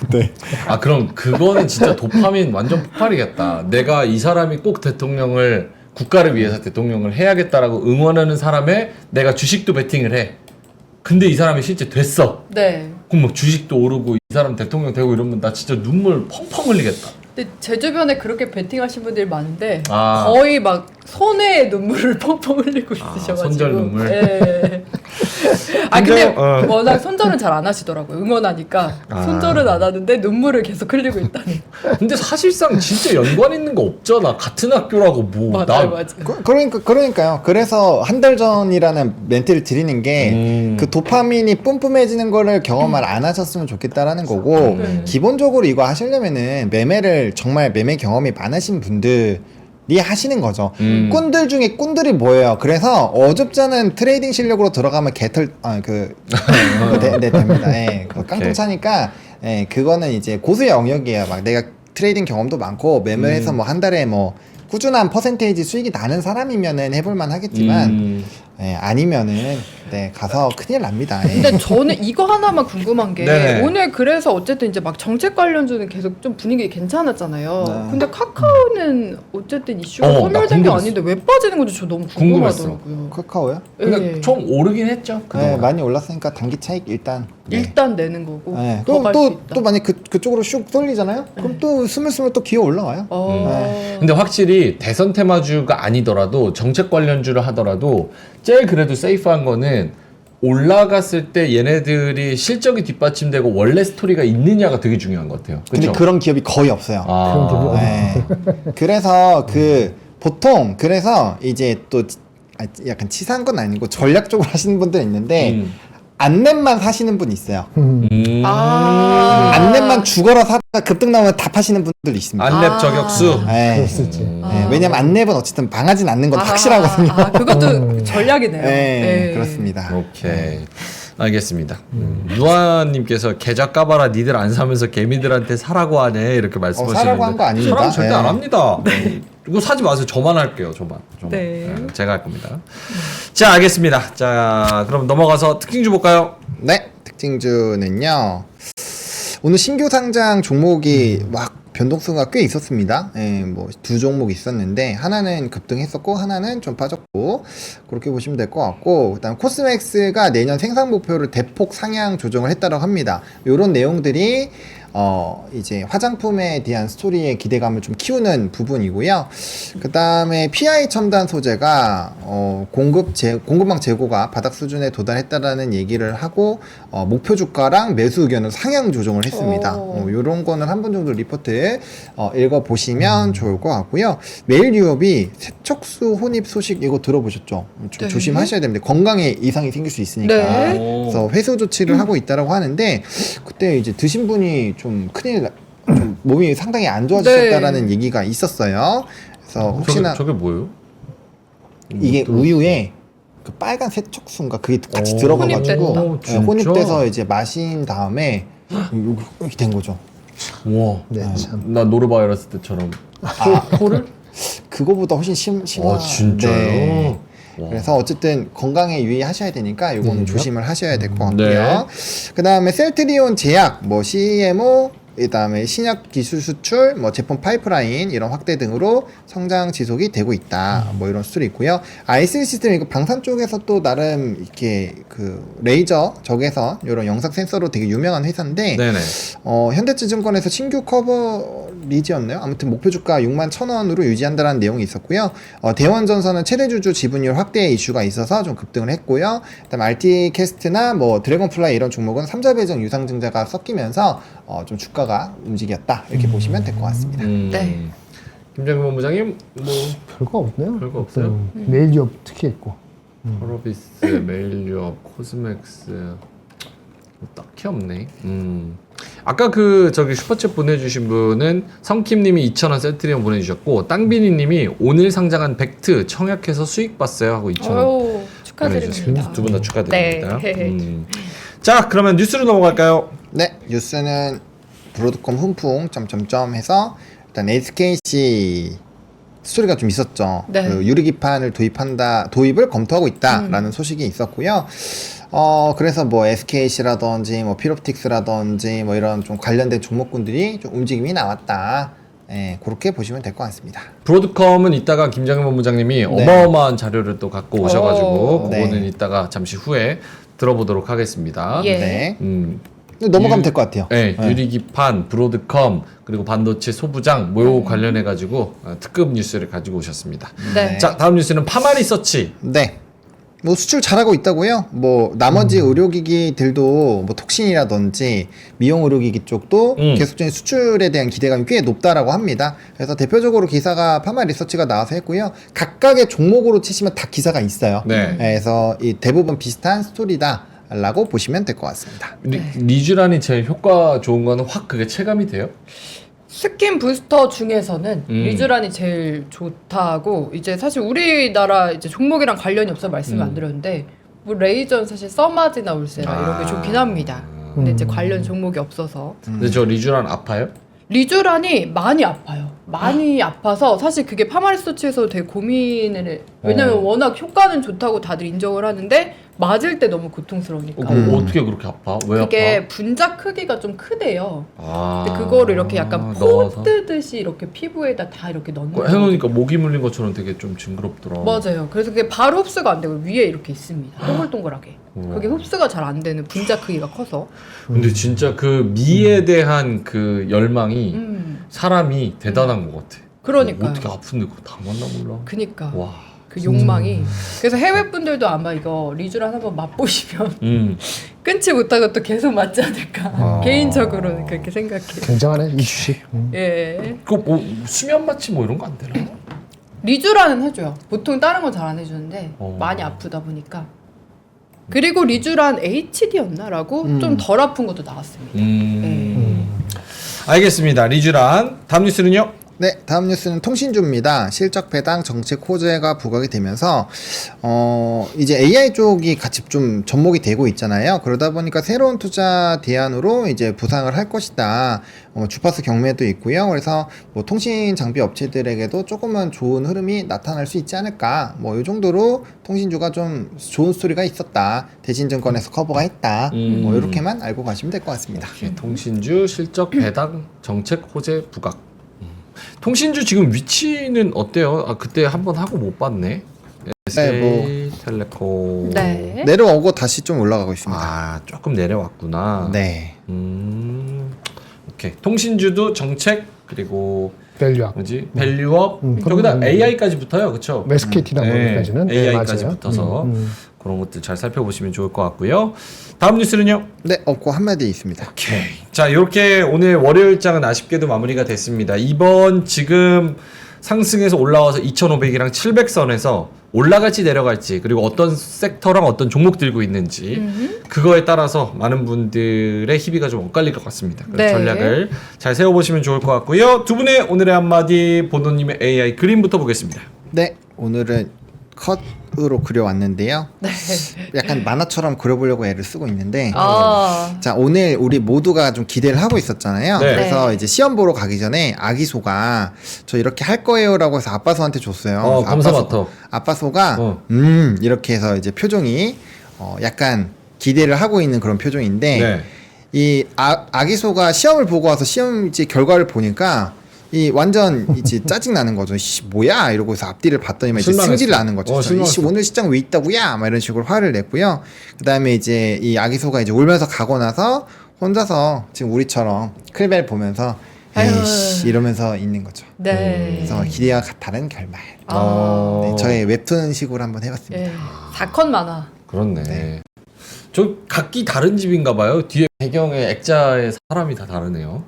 네. 그럼 그거는 진짜 도파민 완전 폭발이겠다. 내가 이 사람이 꼭 국가를 위해서 대통령을 해야겠다라고 응원하는 사람의 내가 주식도 베팅을 해. 근데 이 사람이 실제 됐어. 네. 그럼 막 주식도 오르고 이 사람 대통령 되고 이러면 나 진짜 눈물 펑펑 흘리겠다. 근데 제 주변에 그렇게 베팅하신 분들이 많은데 아. 거의 막 손에 눈물을 펑펑 흘리고 있으셔가지고. 손절 눈물? 예. 근데 워낙 손절은 잘 안 하시더라고요. 응원하니까 손절은 안 하는데 눈물을 계속 흘리고 있다는. 근데 사실상 진짜 연관 있는 거 없잖아. 같은 학교라고 뭐. 맞아요. 그러니까요. 그래서 한 달 전이라는 멘트를 드리는 게 그 도파민이 뿜뿜해지는 거를 경험을 안 하셨으면 좋겠다라는 거고 기본적으로 이거 하시려면은 정말 매매 경험이 많으신 분들이 하시는 거죠. 꾼들 중에 꾼들이 뭐예요? 그래서 어줍잖은 트레이딩 실력으로 들어가면 됩니다. 예, 깡통 차니까 그거는 이제 고수의 영역이에요. 막 내가 트레이딩 경험도 많고 매매해서 뭐 한 달에 뭐 꾸준한 퍼센테이지 수익이 나는 사람이면은 해볼만 하겠지만 아니면은 가서 큰일 납니다. 근데 저는 이거 하나만 궁금한 게 네네. 오늘 그래서 어쨌든 이제 막 정책 관련주는 계속 좀 분위기 괜찮았잖아요. 네. 근데 카카오는 어쨌든 이슈가 나 소멸된 게 궁금했어. 아닌데 왜 빠지는 건지 저 너무 궁금했어. 궁금하더라고요. 카카오요? 근데 예. 좀 오르긴 했죠. 그동안. 많이 올랐으니까 단기 차익 일단. 일단 내는 거고 더 그럼 갈 수 또 있다. 만약 그쪽으로 슉 쏠리잖아요? 그럼 또 스물스물 또 기어 올라와요. 근데 확실히 대선 테마주가 아니더라도 정책 관련주를 하더라도 제일 그래도 세이프한 거는 올라갔을 때 얘네들이 실적이 뒷받침되고 원래 스토리가 있느냐가 되게 중요한 것 같아요. 근데 그쵸? 그런 기업이 거의 없어요. 아, 그런 기업이 그래서 보통 그래서 이제 또 약간 치사한 건 아니고 전략적으로 하시는 분들 있는데 안랩만 사시는 분 있어요. 아. 안랩만 죽어라 사다가 급등 나오면 다 파시는 분들 있습니다. 안랩 저격수. 그럴 수 있지. 왜냐면 안랩은 어쨌든 망하진 않는 건 확실하거든요. 그것도 전략이네요. 네, 그렇습니다. 오케이. 알겠습니다. 유아님께서 계좌 까봐라 니들 안 사면서 개미들한테 사라고 하네 이렇게 말씀하시는데 사라고 한거 아닙니다. 사라고 절대 네. 안 합니다. 이거 사지 마세요. 저만 할게요. 저만. 네. 제가 할 겁니다. 자 알겠습니다. 자 그럼 넘어가서 특징주 볼까요? 네, 특징주는요. 오늘 신규 상장 종목이 막 변동수가 꽤 있었습니다. 뭐 두 종목 있었는데 하나는 급등했었고 하나는 좀 빠졌고 그렇게 보시면 될 것 같고 그다음 코스맥스가 내년 생산 목표를 대폭 상향 조정을 했다고 합니다. 이런 내용들이 이제 화장품에 대한 스토리의 기대감을 좀 키우는 부분이고요. 그 다음에 PI 첨단 소재가 공급망 재고가 바닥 수준에 도달했다라는 얘기를 하고 목표 주가랑 매수 의견을 상향 조정을 했습니다. 이런 거는 한 번 정도 리포트 읽어보시면 좋을 것 같고요. 메일 유업이 세척수 혼입 소식 이거 들어보셨죠? 좀 네. 조심하셔야 됩니다. 건강에 이상이 생길 수 있으니까. 네. 그래서 회수 조치를 하고 있다라고 하는데 그때 이제 드신 분이 좀 좀 몸이 상당히 안 좋아지셨다라는 얘기가 있었어요. 그래서 혹시나 저게 뭐예요? 이게 우유에 그 빨간 세척수인가 그게 같이 오, 들어가가지고 혼입됐다. 진짜? 혼입돼서 이제 마신 다음에 이렇게 된 거죠. 와, 네, 참. 나 노르바이러스 때처럼 코를? 그거보다 훨씬 심한. 진짜요? 네. 와. 그래서 어쨌든 건강에 유의하셔야 되니까 이거는 조심을 하셔야 될 것 같고요. 네. 그 다음에 셀트리온 제약, 뭐 CMO, 그 다음에 신약 기술 수출, 뭐 제품 파이프라인 이런 확대 등으로 성장 지속이 되고 있다. 뭐 이런 수술이 있고요. IC 시스템 이거 방산 쪽에서 또 나름 이렇게 그 레이저 적외선 이런 영상 센서로 되게 유명한 회사인데 네네. 현대증권에서 신규 커버리지였나요? 아무튼 목표 주가 61,000원으로 유지한다는 내용이 있었고요. 대원전선은 최대 주주 지분율 확대 이슈가 있어서 좀 급등을 했고요. 그다음 RT 캐스트나 뭐 드래곤플라이 이런 종목은 3자 배정 유상증자가 섞이면서 좀 주가가 움직였다 이렇게 보시면 될 것 같습니다. 네. 김정민 본부장님 뭐 별거 없네요. 별거 없어요? 메일 기업 특히 있고. 허러비스, 메일유업, 코스맥스 뭐 딱히 없네. 아까 그 저기 슈퍼챗 보내주신 분은 성킴님이 2,000원 셀트리온 보내주셨고 땅비니님이 오늘 상장한 벡트 청약해서 수익 봤어요 하고 2,000원 아유, 축하드립니다. 두 분 다 축하드립니다. 네. 자 그러면 뉴스로 넘어갈까요? 네, 뉴스는 브로드콤 훈풍 점점점 해서 일단 SKC 스토리가 좀 있었죠. 네. 그 유리기판을 도입을 검토하고 있다라는 소식이 있었고요. 그래서 뭐 SKC라든지 뭐 필옵틱스라든지 뭐 이런 좀 관련된 종목군들이 좀 움직임이 나왔다. 그렇게 보시면 될 것 같습니다. 브로드컴은 이따가 김정현 본부장님이 어마어마한 자료를 또 갖고 오셔가지고 네. 그거는 이따가 잠시 후에 들어보도록 하겠습니다. 예. 네. 넘어가면 될 것 같아요. 네, 유리기판, 브로드컴, 그리고 반도체 소부장 뭐 관련해 가지고 특급 뉴스를 가지고 오셨습니다. 네. 자, 다음 뉴스는 파마리서치. 네. 뭐 수출 잘하고 있다고요. 뭐 나머지 의료기기들도 뭐 톡신이라든지 미용 의료기기 쪽도 계속적인 수출에 대한 기대감이 꽤 높다라고 합니다. 그래서 대표적으로 기사가 파마리서치가 나와서 했고요. 각각의 종목으로 치시면 다 기사가 있어요. 네. 그래서 이 대부분 비슷한 스토리다. 라고 보시면 될 것 같습니다. 리쥬란이 제일 효과 좋은 거는 확 그게 체감이 돼요? 스킨 부스터 중에서는 리쥬란이 제일 좋다고 이제 사실 우리나라 이제 종목이랑 관련이 없어 말씀을 안 드렸는데 뭐 레이저는 사실 써마지나 울세라 이런 게 좋긴 합니다. 근데 이제 관련 종목이 없어서 근데 저 리쥬란 아파요? 리쥬란이 많이 아파요. 많이 아파서 사실 그게 파마리스토치에서 되게 고민을 왜냐면 워낙 효과는 좋다고 다들 인정을 하는데 맞을 때 너무 고통스러우니까. 어떻게 그렇게 아파? 왜 그게 아파? 분자 크기가 좀 크대요. 아, 근데 그거를 이렇게 약간 넣어서? 포 뜨듯이 이렇게 피부에다 다 이렇게 넣는 그거 해놓으니까 모기 물린 것처럼 되게 좀 징그럽더라. 맞아요. 그래서 그게 바로 흡수가 안 되고 위에 이렇게 있습니다. 동글동글하게. 그게 흡수가 잘 안 되는 분자 크기가 커서. 근데 진짜 그 미에 대한 그 열망이 사람이 대단한 것 같아. 그러니까요. 어떻게 아픈데 그거 다 맞나 몰라. 그니까. 와. 그 욕망이. 그래서 해외 분들도 아마 이거 리쥬란 한번 맛보시면 끊지 못하고 또 계속 맞지 않을까. 개인적으로는 그렇게 생각해요. 굉장하네 이 주식. 예. 그거 뭐 수면 마취 뭐 이런 거 안 되나? 리쥬란은 해줘요. 보통 다른 건 잘 안 해주는데 많이 아프다 보니까. 그리고 리쥬란 HD였나라고 좀 덜 아픈 것도 나왔습니다. 알겠습니다. 리쥬란. 다음 뉴스는요? 네, 다음 뉴스는 통신주입니다. 실적 배당 정책 호재가 부각이 되면서 이제 AI 쪽이 같이 좀 접목이 되고 있잖아요. 그러다 보니까 새로운 투자 대안으로 이제 부상을 할 것이다. 주파수 경매도 있고요. 그래서 뭐 통신 장비 업체들에게도 조금은 좋은 흐름이 나타날 수 있지 않을까. 뭐 이 정도로 통신주가 좀 좋은 스토리가 있었다. 대신증권에서 커버가 했다. 뭐 이렇게만 알고 가시면 될 것 같습니다. 통신주 실적 배당 정책 호재 부각. 통신주 지금 위치는 어때요? 아 그때 한번 하고 못 봤네. SK텔레콤. 네. 내려오고 다시 좀 올라가고 있습니다. 아 조금 내려왔구나. 네. 오케이. 통신주도 정책 그리고 밸류업. 뭐지? 밸류업. 그런 거기다 거 AI까지 붙어요, 그렇죠? 메스케이티나 뭐 여기까지는 AI까지 맞아요. 붙어서 그런 것들 잘 살펴보시면 좋을 것 같고요. 다음 뉴스는요? 네, 없고 한마디 있습니다. 오케이. 자, 이렇게 오늘 월요일장은 아쉽게도 마무리가 됐습니다. 이번 지금 상승해서 올라와서 2,500이랑 700선에서 올라갈지 내려갈지 그리고 어떤 섹터랑 어떤 종목 들고 있는지 그거에 따라서 많은 분들의 희비가 좀 엇갈릴 것 같습니다. 그래서 네. 전략을 잘 세워보시면 좋을 것 같고요. 두 분의 오늘의 한마디 보노님의 AI 그림부터 보겠습니다. 네, 오늘은 컷으로 그려왔는데요. 네. 약간 만화처럼 그려보려고 애를 쓰고 있는데 아. 자, 오늘 우리 모두가 좀 기대를 하고 있었잖아요. 네. 그래서 이제 시험 보러 가기 전에 아기소가 저 이렇게 할 거예요라고 해서 아빠소한테 줬어요. 그래서 검사마터. 아빠소가 이렇게 해서 이제 표정이 약간 기대를 하고 있는 그런 표정인데 네. 이 아기소가 시험을 보고 와서 시험 이제 결과를 보니까 이 완전 이제 짜증 나는 거죠. 씨 뭐야 이러고서 앞뒤를 봤더니만 이제 실망했어. 승질 나는 거죠. 씨 실망했어. 오늘 시장 왜 있다고야? 막 이런 식으로 화를 냈고요. 그다음에 이제 이 아기소가 이제 울면서 가고 나서 혼자서 지금 우리처럼 클벨 보면서 에이씨 이러면서 있는 거죠. 네. 그래서 기대와 다른 결말. 아. 네, 저의 웹툰식으로 한번 해봤습니다. 예. 4컷 만화. 그렇네. 저 각기 다른 집인가 봐요. 뒤에 배경의 액자의 사람이 다 다르네요.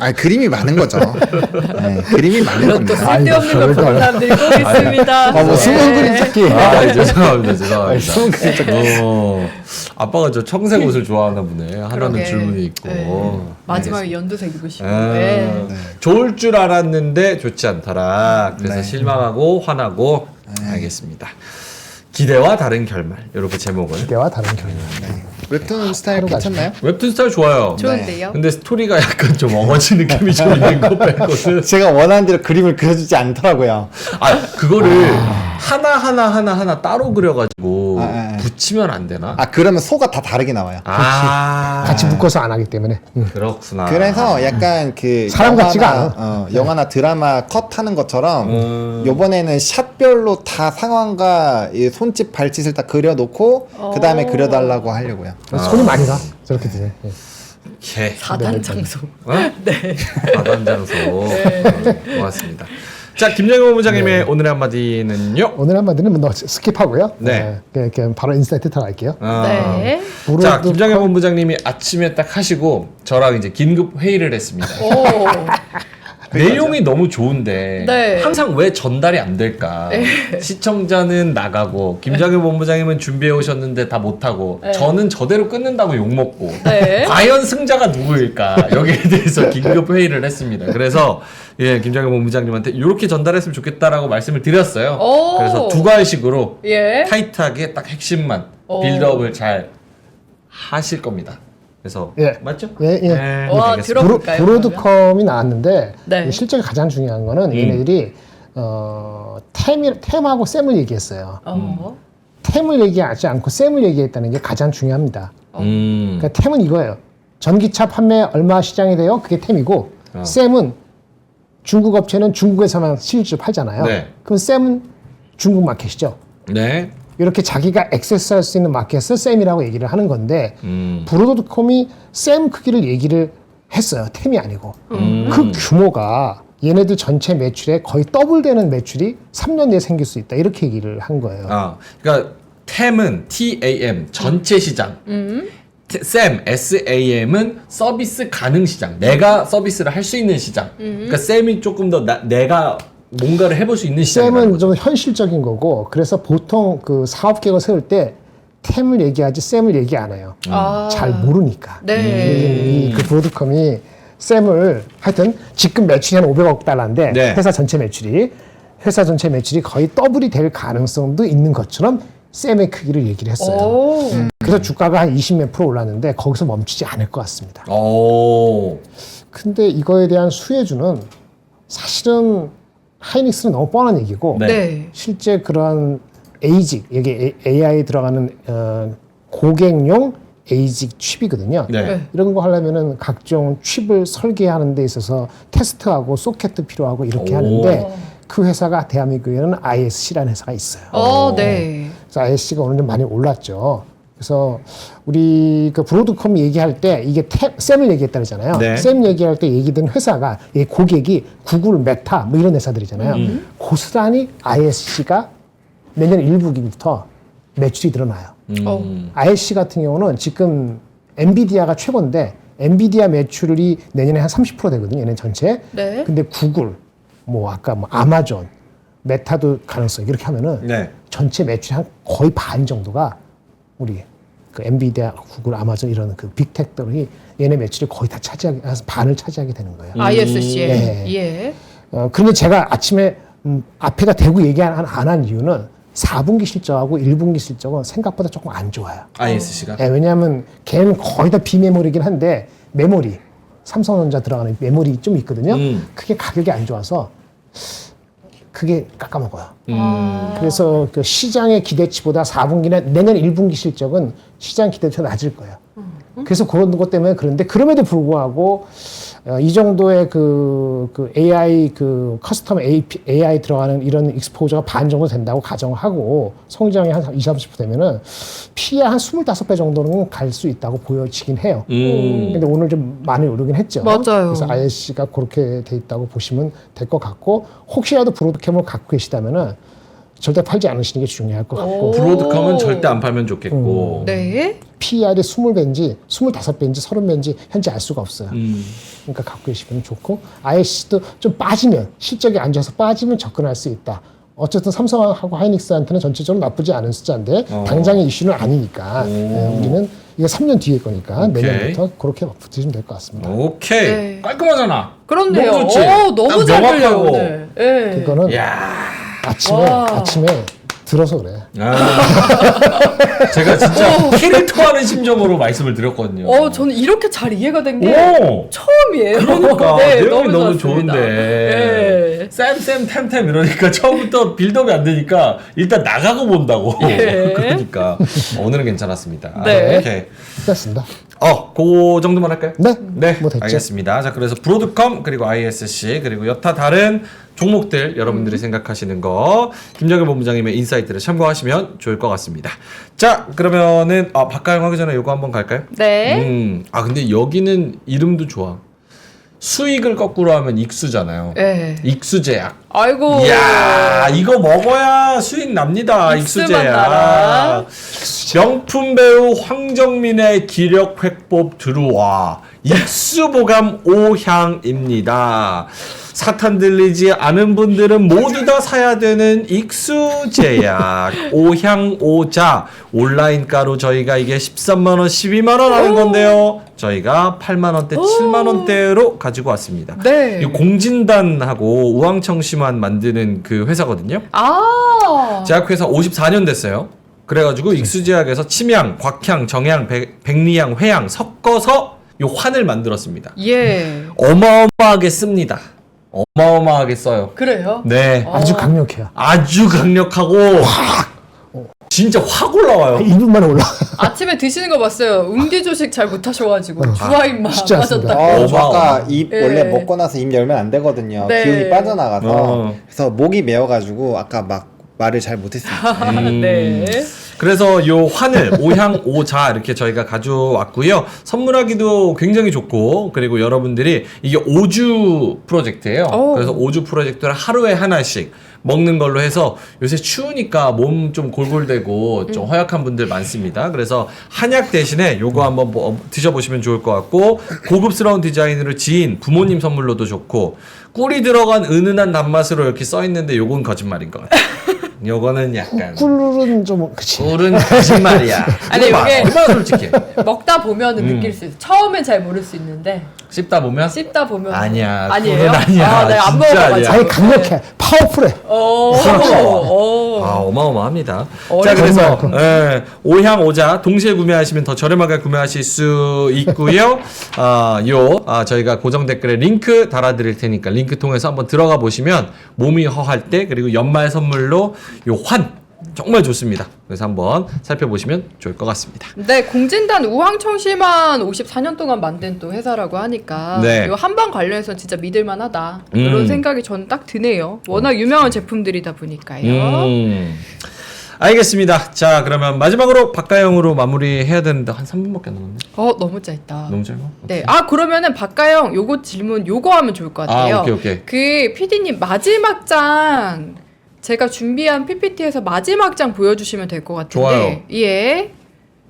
아 그림이 많은 거죠. 네, 그림이 많은 이런 또 겁니다. 쓸데없는 거 별거 보는 사람들이 꼭 있습니다. 뭐 숨은 그림 찾기. 아, 죄송합니다. 죄송합니다. 숨은 그림 찾기. 아빠가 저 청색 옷을 좋아하나 보네. 하나는 그러게. 줄무늬 있고. 네. 마지막에 연두색 입으시고. 아, 네. 좋을 줄 알았는데 좋지 않더라. 그래서 네. 실망하고 화나고. 알겠습니다. 기대와 다른 결말. 이렇게 제목을. 기대와 다른 결말. 웹툰 스타일 괜찮나요? 웹툰 스타일 좋아요. 좋은데요? 근데 스토리가 약간 좀 엉어지 느낌이 좀 있는 거 빼고는. 제가 원하는 대로 그림을 그려주지 않더라고요. 아, 그거를 하나 따로 그려가지고 붙이면 안 되나? 아 그러면 소가 다 다르게 나와요. 아, 같이 묶어서 안 하기 때문에. 그렇구나. 그래서 약간 그 사람 같지가 않아. 영화나 드라마 컷하는 것처럼 요번에는 샷별로 다 상황과 이 손짓 발짓을 다 그려놓고 그 다음에 그려달라고 하려고요. 손이 많이 가. 저렇게 되네. 예. 오케이. 4단 장소. 어? 네. 마단장소. 고맙습니다. 자, 김정현 본부장님의 오늘의 한마디는요? 오늘 한마디는 뭐 스킵하고요. 네. 그냥 바로 인사이트 들어갈게요. 네. 자, 김정현 본부장님이 아침에 딱 하시고 저랑 이제 긴급 회의를 했습니다. 오. 내용이 너무 좋은데 네. 항상 왜 전달이 안 될까? 시청자는 나가고 김정현 본부장님은 준비해 오셨는데 다 못하고 네. 저는 저대로 끊는다고 욕먹고 네. 과연 승자가 누구일까? 여기에 대해서 긴급 회의를 했습니다. 그래서 예, 김정현 본부장님한테 이렇게 전달했으면 좋겠다라고 말씀을 드렸어요. 오. 그래서 두 가지식으로 예. 타이트하게 딱 핵심만 오. 빌드업을 잘 하실 겁니다. 그래서 예. 맞죠? 예, 예. 네, 와, 알겠습니다. 들어볼까요? 브로드컴이 나왔는데 네. 실제 가장 중요한 거는 얘네들이 템하고 셈을 얘기했어요. 템을 얘기하지 않고 셈을 얘기했다는 게 가장 중요합니다. 그러니까 템은 이거예요. 전기차 판매 얼마 시장이 돼요? 그게 템이고 셈은 중국 업체는 중국에서만 실질적으로 팔잖아요. 네. 그럼 셈은 중국 마켓이죠. 네. 이렇게 자기가 액세스할 수 있는 마켓을 셈이라고 얘기를 하는 건데 브로드컴이 셈 크기를 얘기를 했어요. 템이 아니고. 그 규모가 얘네들 전체 매출에 거의 더블 되는 매출이 3년 내에 생길 수 있다. 이렇게 얘기를 한 거예요. 그러니까 템은 TAM 전체 시장. 셈 SAM은 서비스 가능 시장. 내가 서비스를 할 수 있는 시장. 그러니까 셈이 조금 더 내가 뭔가를 해볼 수 있는 시장이라는 셈은 거죠. 좀 현실적인 거고 그래서 보통 그 사업 계획을 세울 때 템을 얘기하지 셈을 얘기 안 해요. 잘 모르니까. 네. 그 브로드컴이 셈을 하여튼 지금 매출이 한 500억 달러인데 네. 회사 전체 매출이 거의 더블이 될 가능성도 있는 것처럼 셈의 크기를 얘기를 했어요. 오. 그래서 주가가 한 20몇 프로 올랐는데 거기서 멈추지 않을 것 같습니다. 오. 근데 이거에 대한 수혜주는 사실은 하이닉스는 너무 뻔한 얘기고 네. 네. 실제 그러한 에이직, 여기 AI 들어가는 고객용 에이직 칩이거든요. 네. 네. 이런 거 하려면은 각종 칩을 설계하는 데 있어서 테스트하고 소켓도 필요하고 이렇게 오. 하는데 그 회사가 대한민국에는 ISC라는 회사가 있어요. 네. 그래서 ISC가 오늘 좀 많이 올랐죠. 그래서 우리 그 브로드컴 얘기할 때 이게 셈을 얘기했다 그러잖아요. 네. 셈 얘기할 때 얘기된 회사가 이 고객이 구글, 메타 뭐 이런 회사들이잖아요. 고스란히 ISC가 내년 1분기부터 매출이 늘어나요. ISC 같은 경우는 지금 엔비디아가 최고인데 엔비디아 매출이 내년에 한 30% 되거든요. 얘네 전체. 네. 근데 구글, 뭐 아까 뭐 아마존, 메타도 가능성 이렇게 하면은 네. 전체 매출이 한 거의 반 정도가 우리 그 엔비디아, 구글, 아마존 이런 그 빅텍들이 얘네 매출이 거의 다 차지하게 반을 차지하게 되는 거예요. ISC에. 네. 예. 그런데 제가 아침에 앞에다 대고 얘기 안 한 이유는 4분기 실적하고 1분기 실적은 생각보다 조금 안 좋아요. ISC가. 네, 왜냐하면 걔는 거의 다 비메모리긴 한데 메모리, 삼성전자 들어가는 메모리 좀 있거든요. 그게 가격이 안 좋아서 그게 깎아먹어요. 그래서 그 시장의 기대치보다 4분기나 내년 1분기 실적은 시장 기대치가 낮을 거예요. 그래서 그런 것 때문에 그런데 그럼에도 불구하고 이 정도의 그 AI 그 커스텀 AI 들어가는 이런 익스포저가 반 정도 된다고 가정하고 성장이 한 20-30% 되면은 P에 한 25배 정도는 갈 수 있다고 보여지긴 해요. 근데 오늘 좀 많이 오르긴 했죠. 맞아요. 그래서 ISC가 그렇게 돼 있다고 보시면 될 것 같고 혹시라도 브로드캠을 갖고 계시다면은 절대 팔지 않으시는 게 중요할 것 같고 브로드컴은 절대 안 팔면 좋겠고. 네. PER이 20배인지 25배인지 30배인지 현재 알 수가 없어요. 그러니까 갖고 계시면 좋고 ISC도 좀 빠지면 실적이 안 좋아서 빠지면 접근할 수 있다. 어쨌든 삼성하고 하이닉스한테는 전체적으로 나쁘지 않은 숫자인데 당장의 이슈는 아니니까 우리는 이게 3년 뒤에 거니까 오케이. 내년부터 그렇게 붙이시면 될 것 같습니다. 오케이. 네. 깔끔하잖아. 그렇네요. 너무 좋지? 너무 딱 잘 명확하고. 들려요. 오늘. 예. 그거는 야. 아침에 들어서 그래. 제가 진짜 캐릭터하는 심정으로 말씀을 드렸거든요. 저는 이렇게 잘 이해가 된 게 오! 처음이에요. 그러니까 네, 내용이 너무 좋았습니다. 좋은데 네. 쌤 템템 이러니까 처음부터 빌드업이 안 되니까 일단 나가고 본다고. 예. 그러니까 오늘은 괜찮았습니다. 네. 오케이. 됐습니다. 그 정도만 할까요? 네. 뭐 됐죠. 알겠습니다. 자, 그래서 브로드컴 그리고 ISC 그리고 여타 다른 종목들 여러분들이 생각하시는 거 김정일 본부장님의 인사이트를 참고하시면 좋을 것 같습니다. 자, 그러면은 박가영 하기 전에 요거 한번 갈까요? 네. 근데 여기는 이름도 좋아. 수익을 거꾸로 하면 익수잖아요. 네. 익수제약. 아이고. 이야, 이거 먹어야 수익 납니다. 익수만 나라. 익수제약. 명품 배우 황정민의 기력 획법 들어와. 익수보감 5향입니다. 사탄 들리지 않은 분들은 모두 다 사야 되는 익수제약 5향 5자 온라인가로 저희가 이게 13만원 12만원 하는 건데요, 저희가 8만원대 7만원대로 가지고 왔습니다. 네. 이 공진단하고 우황청심환 만드는 그 회사거든요. 아. 제약회사 54년 됐어요. 그래가지고 익수제약에서 침향, 곽향, 정향, 백리향, 회향 섞어서 요 환을 만들었습니다. 예. 어마어마하게 씁니다. 어마어마하게 써요. 그래요? 네. 아주 강력해요. 아주 강력하고 진짜 확 올라와요. 2분 만에 올라. 아침에 드시는 거 봤어요. 응기조식 잘 못하셔가지고 주화입만 쉽지 않습니다. 빠졌다. 저 아까 입 예. 원래 먹고 나서 입 열면 안 되거든요. 네. 기운이 빠져나가서. 그래서 목이 메어가지고 아까 막 말을 잘 못했습니다. 네. 그래서 요 환을 오향 오자 이렇게 저희가 가져왔고요. 선물하기도 굉장히 좋고 그리고 여러분들이 이게 5주 프로젝트예요. 오. 그래서 5주 프로젝트를 하루에 하나씩 먹는 걸로 해서 요새 추우니까 몸 좀 골골대고 좀 허약한 분들 많습니다. 그래서 한약 대신에 요거 한번 드셔보시면 좋을 것 같고 고급스러운 디자인으로 지인 부모님 선물로도 좋고 꿀이 들어간 은은한 단맛으로 이렇게 써 있는데 요건 거짓말인 것 같아요. 요거는 약간 꿀은 좀 그치. 꿀은 거짓말이야. 아니, 이거 봐. 이게- 얼마나 솔직해. 먹다 보면은 느낄 수 있어. 처음엔 잘 모를 수 있는데 씹다 보면 씹다 보면 아니야. 아니에요? 꿀은 아니야. 아, 네, 안 진짜 먹어가지고. 아니야. 아니 강력해. 파워풀해. 아, 어마어마합니다. 어려워. 자, 그래서 정말. 예, 오향 오자 동시에 구매하시면 더 저렴하게 구매하실 수 있고요. 저희가 고정 댓글에 링크 달아드릴 테니까 링크 통해서 한번 들어가 보시면 몸이 허할 때 그리고 연말 선물로 요 환 정말 좋습니다. 그래서 한번 살펴보시면 좋을 것 같습니다. 네, 공진단 우황청심만 54년 동안 만든 또 회사라고 하니까 네. 이 한방 관련해서 진짜 믿을만하다 음. 이런 생각이 저는 딱 드네요. 워낙 유명한 제품들이다 보니까요. 알겠습니다. 자, 그러면 마지막으로 박가영으로 마무리해야 되는데 한 3분밖에 안 남았네. 너무 짧다. 너무 짧아? 네, 그러면은 박가영 요거 질문 요거 하면 좋을 것 같아요. 오케이. 그 PD님 마지막 장 제가 준비한 PPT에서 마지막 장 보여주시면 될 것 같은데. 좋아요. 예,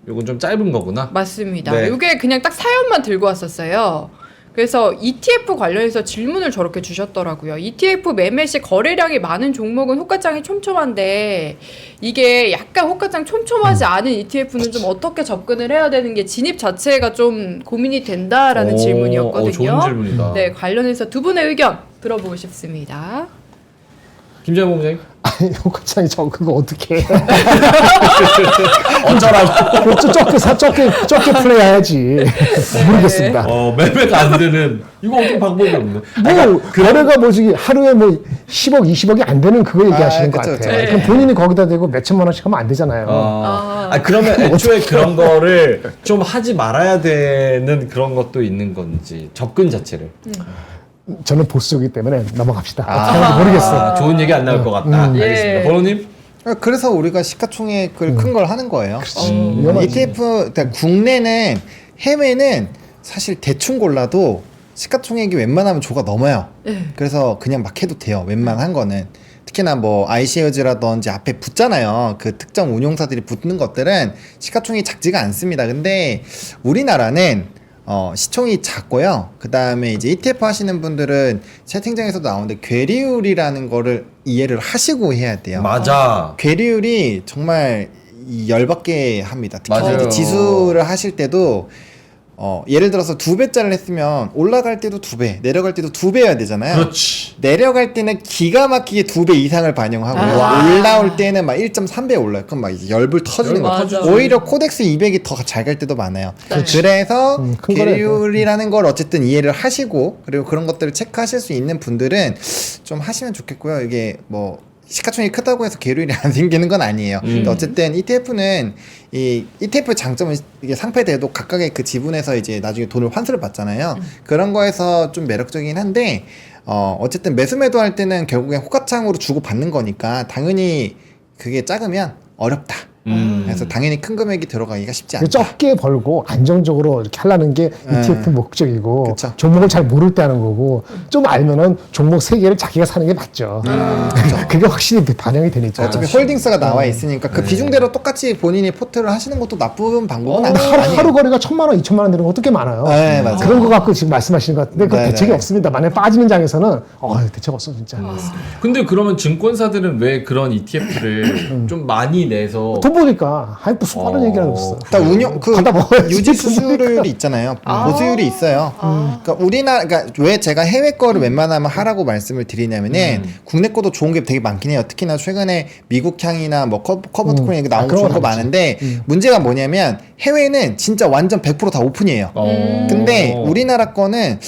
요건 좀 짧은 거구나. 맞습니다. 네. 요게 그냥 딱 사연만 들고 왔었어요. 그래서 ETF 관련해서 질문을 저렇게 주셨더라고요. ETF 매매 시 거래량이 많은 종목은 호가장이 촘촘한데 이게 약간 호가장 촘촘하지 않은 ETF는 좀 어떻게 접근을 해야 되는 게 진입 자체가 좀 고민이 된다라는 질문이었거든요. 좋은 질문이다. 네, 관련해서 두 분의 의견 들어보고 싶습니다. 김재현 본부장님. 아니 효과창이 저 그거 어떻게 해? 어쩌라고. 적게 플레이해야지. 모르겠습니다. 매매가 안 되는 이거 어떻게 방법이 없네. 뭐 거래가 뭐지 하루에 뭐 10억 20억이 안 되는 그거 얘기하시는 것 그쵸, 같아요. 그쵸. 그럼 본인이 거기다 대고 몇 천만 원씩 하면 안 되잖아요. 그러면 애초에 그런 거를 좀 하지 말아야 되는 그런 것도 있는 건지 접근 자체를. 저는 보수이기 때문에 넘어갑시다. 어떻게 하는지 모르겠어요. 좋은 얘기 안 나올 것 같다. 알겠습니다. 예. 번호님. 그래서 우리가 시가총액을 큰 걸 하는 거예요. 위험하지. ETF, 그러니까 국내는 해외는 사실 대충 골라도 시가총액이 웬만하면 조가 넘어요. 그래서 그냥 막 해도 돼요. 웬만한 거는. 특히나 뭐 iShares라든지 앞에 붙잖아요. 그 특정 운용사들이 붙는 것들은 시가총액이 작지가 않습니다. 근데 우리나라는 시총이 작고요. 그 다음에 이제 ETF 하시는 분들은 채팅창에서도 나오는데 괴리율이라는 거를 이해를 하시고 해야 돼요. 맞아. 괴리율이 정말 열받게 합니다. 특히 맞아요. 이제 지수를 하실 때도 예를 들어서 2배짜리를 했으면 올라갈 때도 2배, 내려갈 때도 2배여야 되잖아요. 그렇지. 내려갈 때는 기가 막히게 2배 이상을 반영하고 올라올 때는 막 1.3배 올라요. 그럼 막 이제 열불 터지는 열불 거죠. 터지지. 오히려 코덱스 200이 더 잘 갈 때도 많아요. 그렇지. 그래서 큰 거래. 괴리율이라는 걸 어쨌든 이해를 하시고 그리고 그런 것들을 체크하실 수 있는 분들은 좀 하시면 좋겠고요. 이게 뭐 시가총액이 크다고 해서 괴리율이 안 생기는 건 아니에요. 근데 어쨌든 ETF는 이 ETF 장점은 이게 상패돼도 각각의 그 지분에서 이제 나중에 돈을 환수를 받잖아요. 그런 거에서 좀 매력적이긴 한데 어쨌든 매수매도 할 때는 결국엔 호가창으로 주고 받는 거니까 당연히 그게 작으면 어렵다. 그래서 당연히 큰 금액이 들어가기가 쉽지 않다. 적게 벌고 안정적으로 이렇게 하려는 게 ETF 목적이고 그쵸. 종목을 잘 모를 때 하는 거고 좀 알면은 종목 3개를 자기가 사는 게 맞죠. 그게 확실히 반영이 되니까. 어차피 홀딩스가 나와 있으니까 그 비중대로 똑같이 본인이 포트를 하시는 것도 나쁜 방법은 아니에요. 하루 거리가 1,000만 원, 2,000만 원 되는 거 어떻게 많아요. 네, 맞아요. 그런 거 갖고 지금 말씀하시는 것 같은데 그 네, 대책이 네. 없습니다. 만약에 빠지는 장에서는 대책 없어 진짜. 근데 그러면 증권사들은 왜 그런 ETF를 좀 많이 내서 그거 보니까 하이프 수많은 얘기를 하고 있어. 일단 운영 그 받아 먹어야지. 유지 수수료율이 있잖아요. 보수율이 있어요. 그러니까 우리나라 그러니까 왜 제가 해외 거를 웬만하면 하라고 말씀을 드리냐면은 국내 거도 좋은 게 되게 많긴 해요. 특히나 최근에 미국 향이나 뭐 커버드 코인 나온 거 그런 좋은 거 거 많지. 많은데 문제가 뭐냐면 해외는 진짜 완전 100% 다 오픈이에요. 근데 우리나라 거는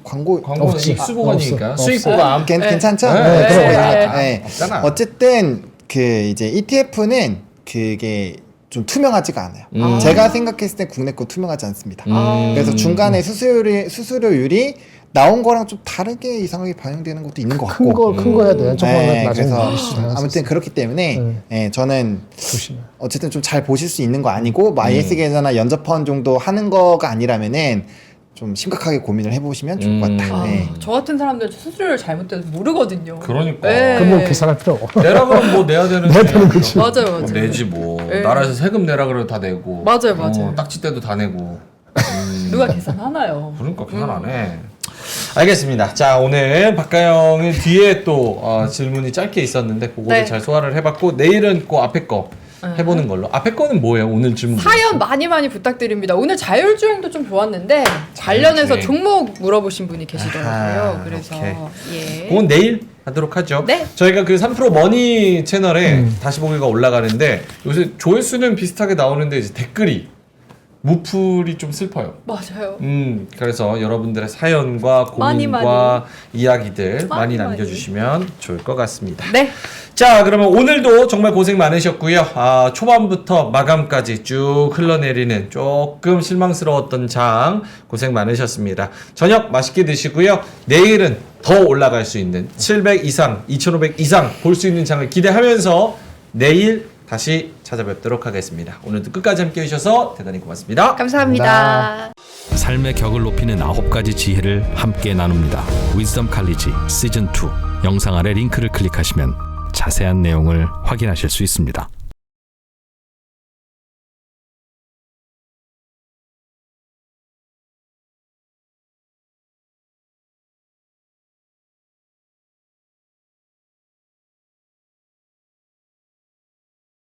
광고 광고는 익수보관이니까 없어. 수익보관. 괜찮죠? 네, 그런 거 네. 네. 없잖아. 어쨌든 그 이제 ETF는 그게 좀 투명하지가 않아요. 음. 제가 생각했을 때 국내 거 투명하지 않습니다. 음. 그래서 중간에 수수료율이 나온 거랑 좀 다르게 이상하게 반영되는 것도 있는 것 같고. 큰 거 해야 돼. 저거는 네, 나중에 그래서 이슈 당할 수 아무튼 있어. 그렇기 때문에 저는 조심해. 어쨌든 좀 잘 보실 수 있는 거 아니고 뭐 IS 계좌나 연접펀 정도 하는 거가 아니라면은 좀 심각하게 고민을 해보시면 좋을 것 같다. 네. 저 같은 사람들 수수료를 잘못돼서 모르거든요. 그러니까. 네. 그럼 뭐 계산할 필요 없고. 내라 그러면 뭐 내야 되는 내야 되는 거지. 맞아요, 뭐 맞아요. 내지 뭐. 네. 나라에서 세금 내라 그러면 다 내고. 맞아요, 맞아요. 딱지 때도 다 내고. 누가 계산하나요? 그러니까 계산 안 해. 알겠습니다. 자, 오늘 박가영의 뒤에 또 질문이 짧게 있었는데 그거를 네. 잘 소화를 해봤고 내일은 그 앞에 거 해보는 걸로. 앞에 거는 뭐예요? 오늘 질문. 사연 많이 부탁드립니다. 오늘 자율주행도 좀 좋았는데 관련해서 종목 물어보신 분이 계시더라고요. 아하, 그래서 예. 그건 내일 하도록 하죠. 네. 저희가 그 3프로 머니 채널에 다시 보기가 올라가는데 요새 조회수는 비슷하게 나오는데 이제 댓글이 무풀이 좀 슬퍼요. 맞아요. 그래서 여러분들의 사연과 고민과 이야기들 많이 남겨주시면 좋을 것 같습니다. 네. 자, 그러면 오늘도 정말 고생 많으셨고요. 초반부터 마감까지 쭉 흘러내리는 조금 실망스러웠던 장 고생 많으셨습니다. 저녁 맛있게 드시고요. 내일은 더 올라갈 수 있는 700 이상, 2500 이상 볼 수 있는 장을 기대하면서 내일 다시 찾아뵙도록 하겠습니다. 오늘도 끝까지 함께 해주셔서 대단히 고맙습니다. 감사합니다. 삶의 격을 높이는 9가지 지혜를 함께 나눕니다. 위즈덤 칼리지 시즌 2 영상 아래 링크를 클릭하시면 자세한 내용을 확인하실 수 있습니다.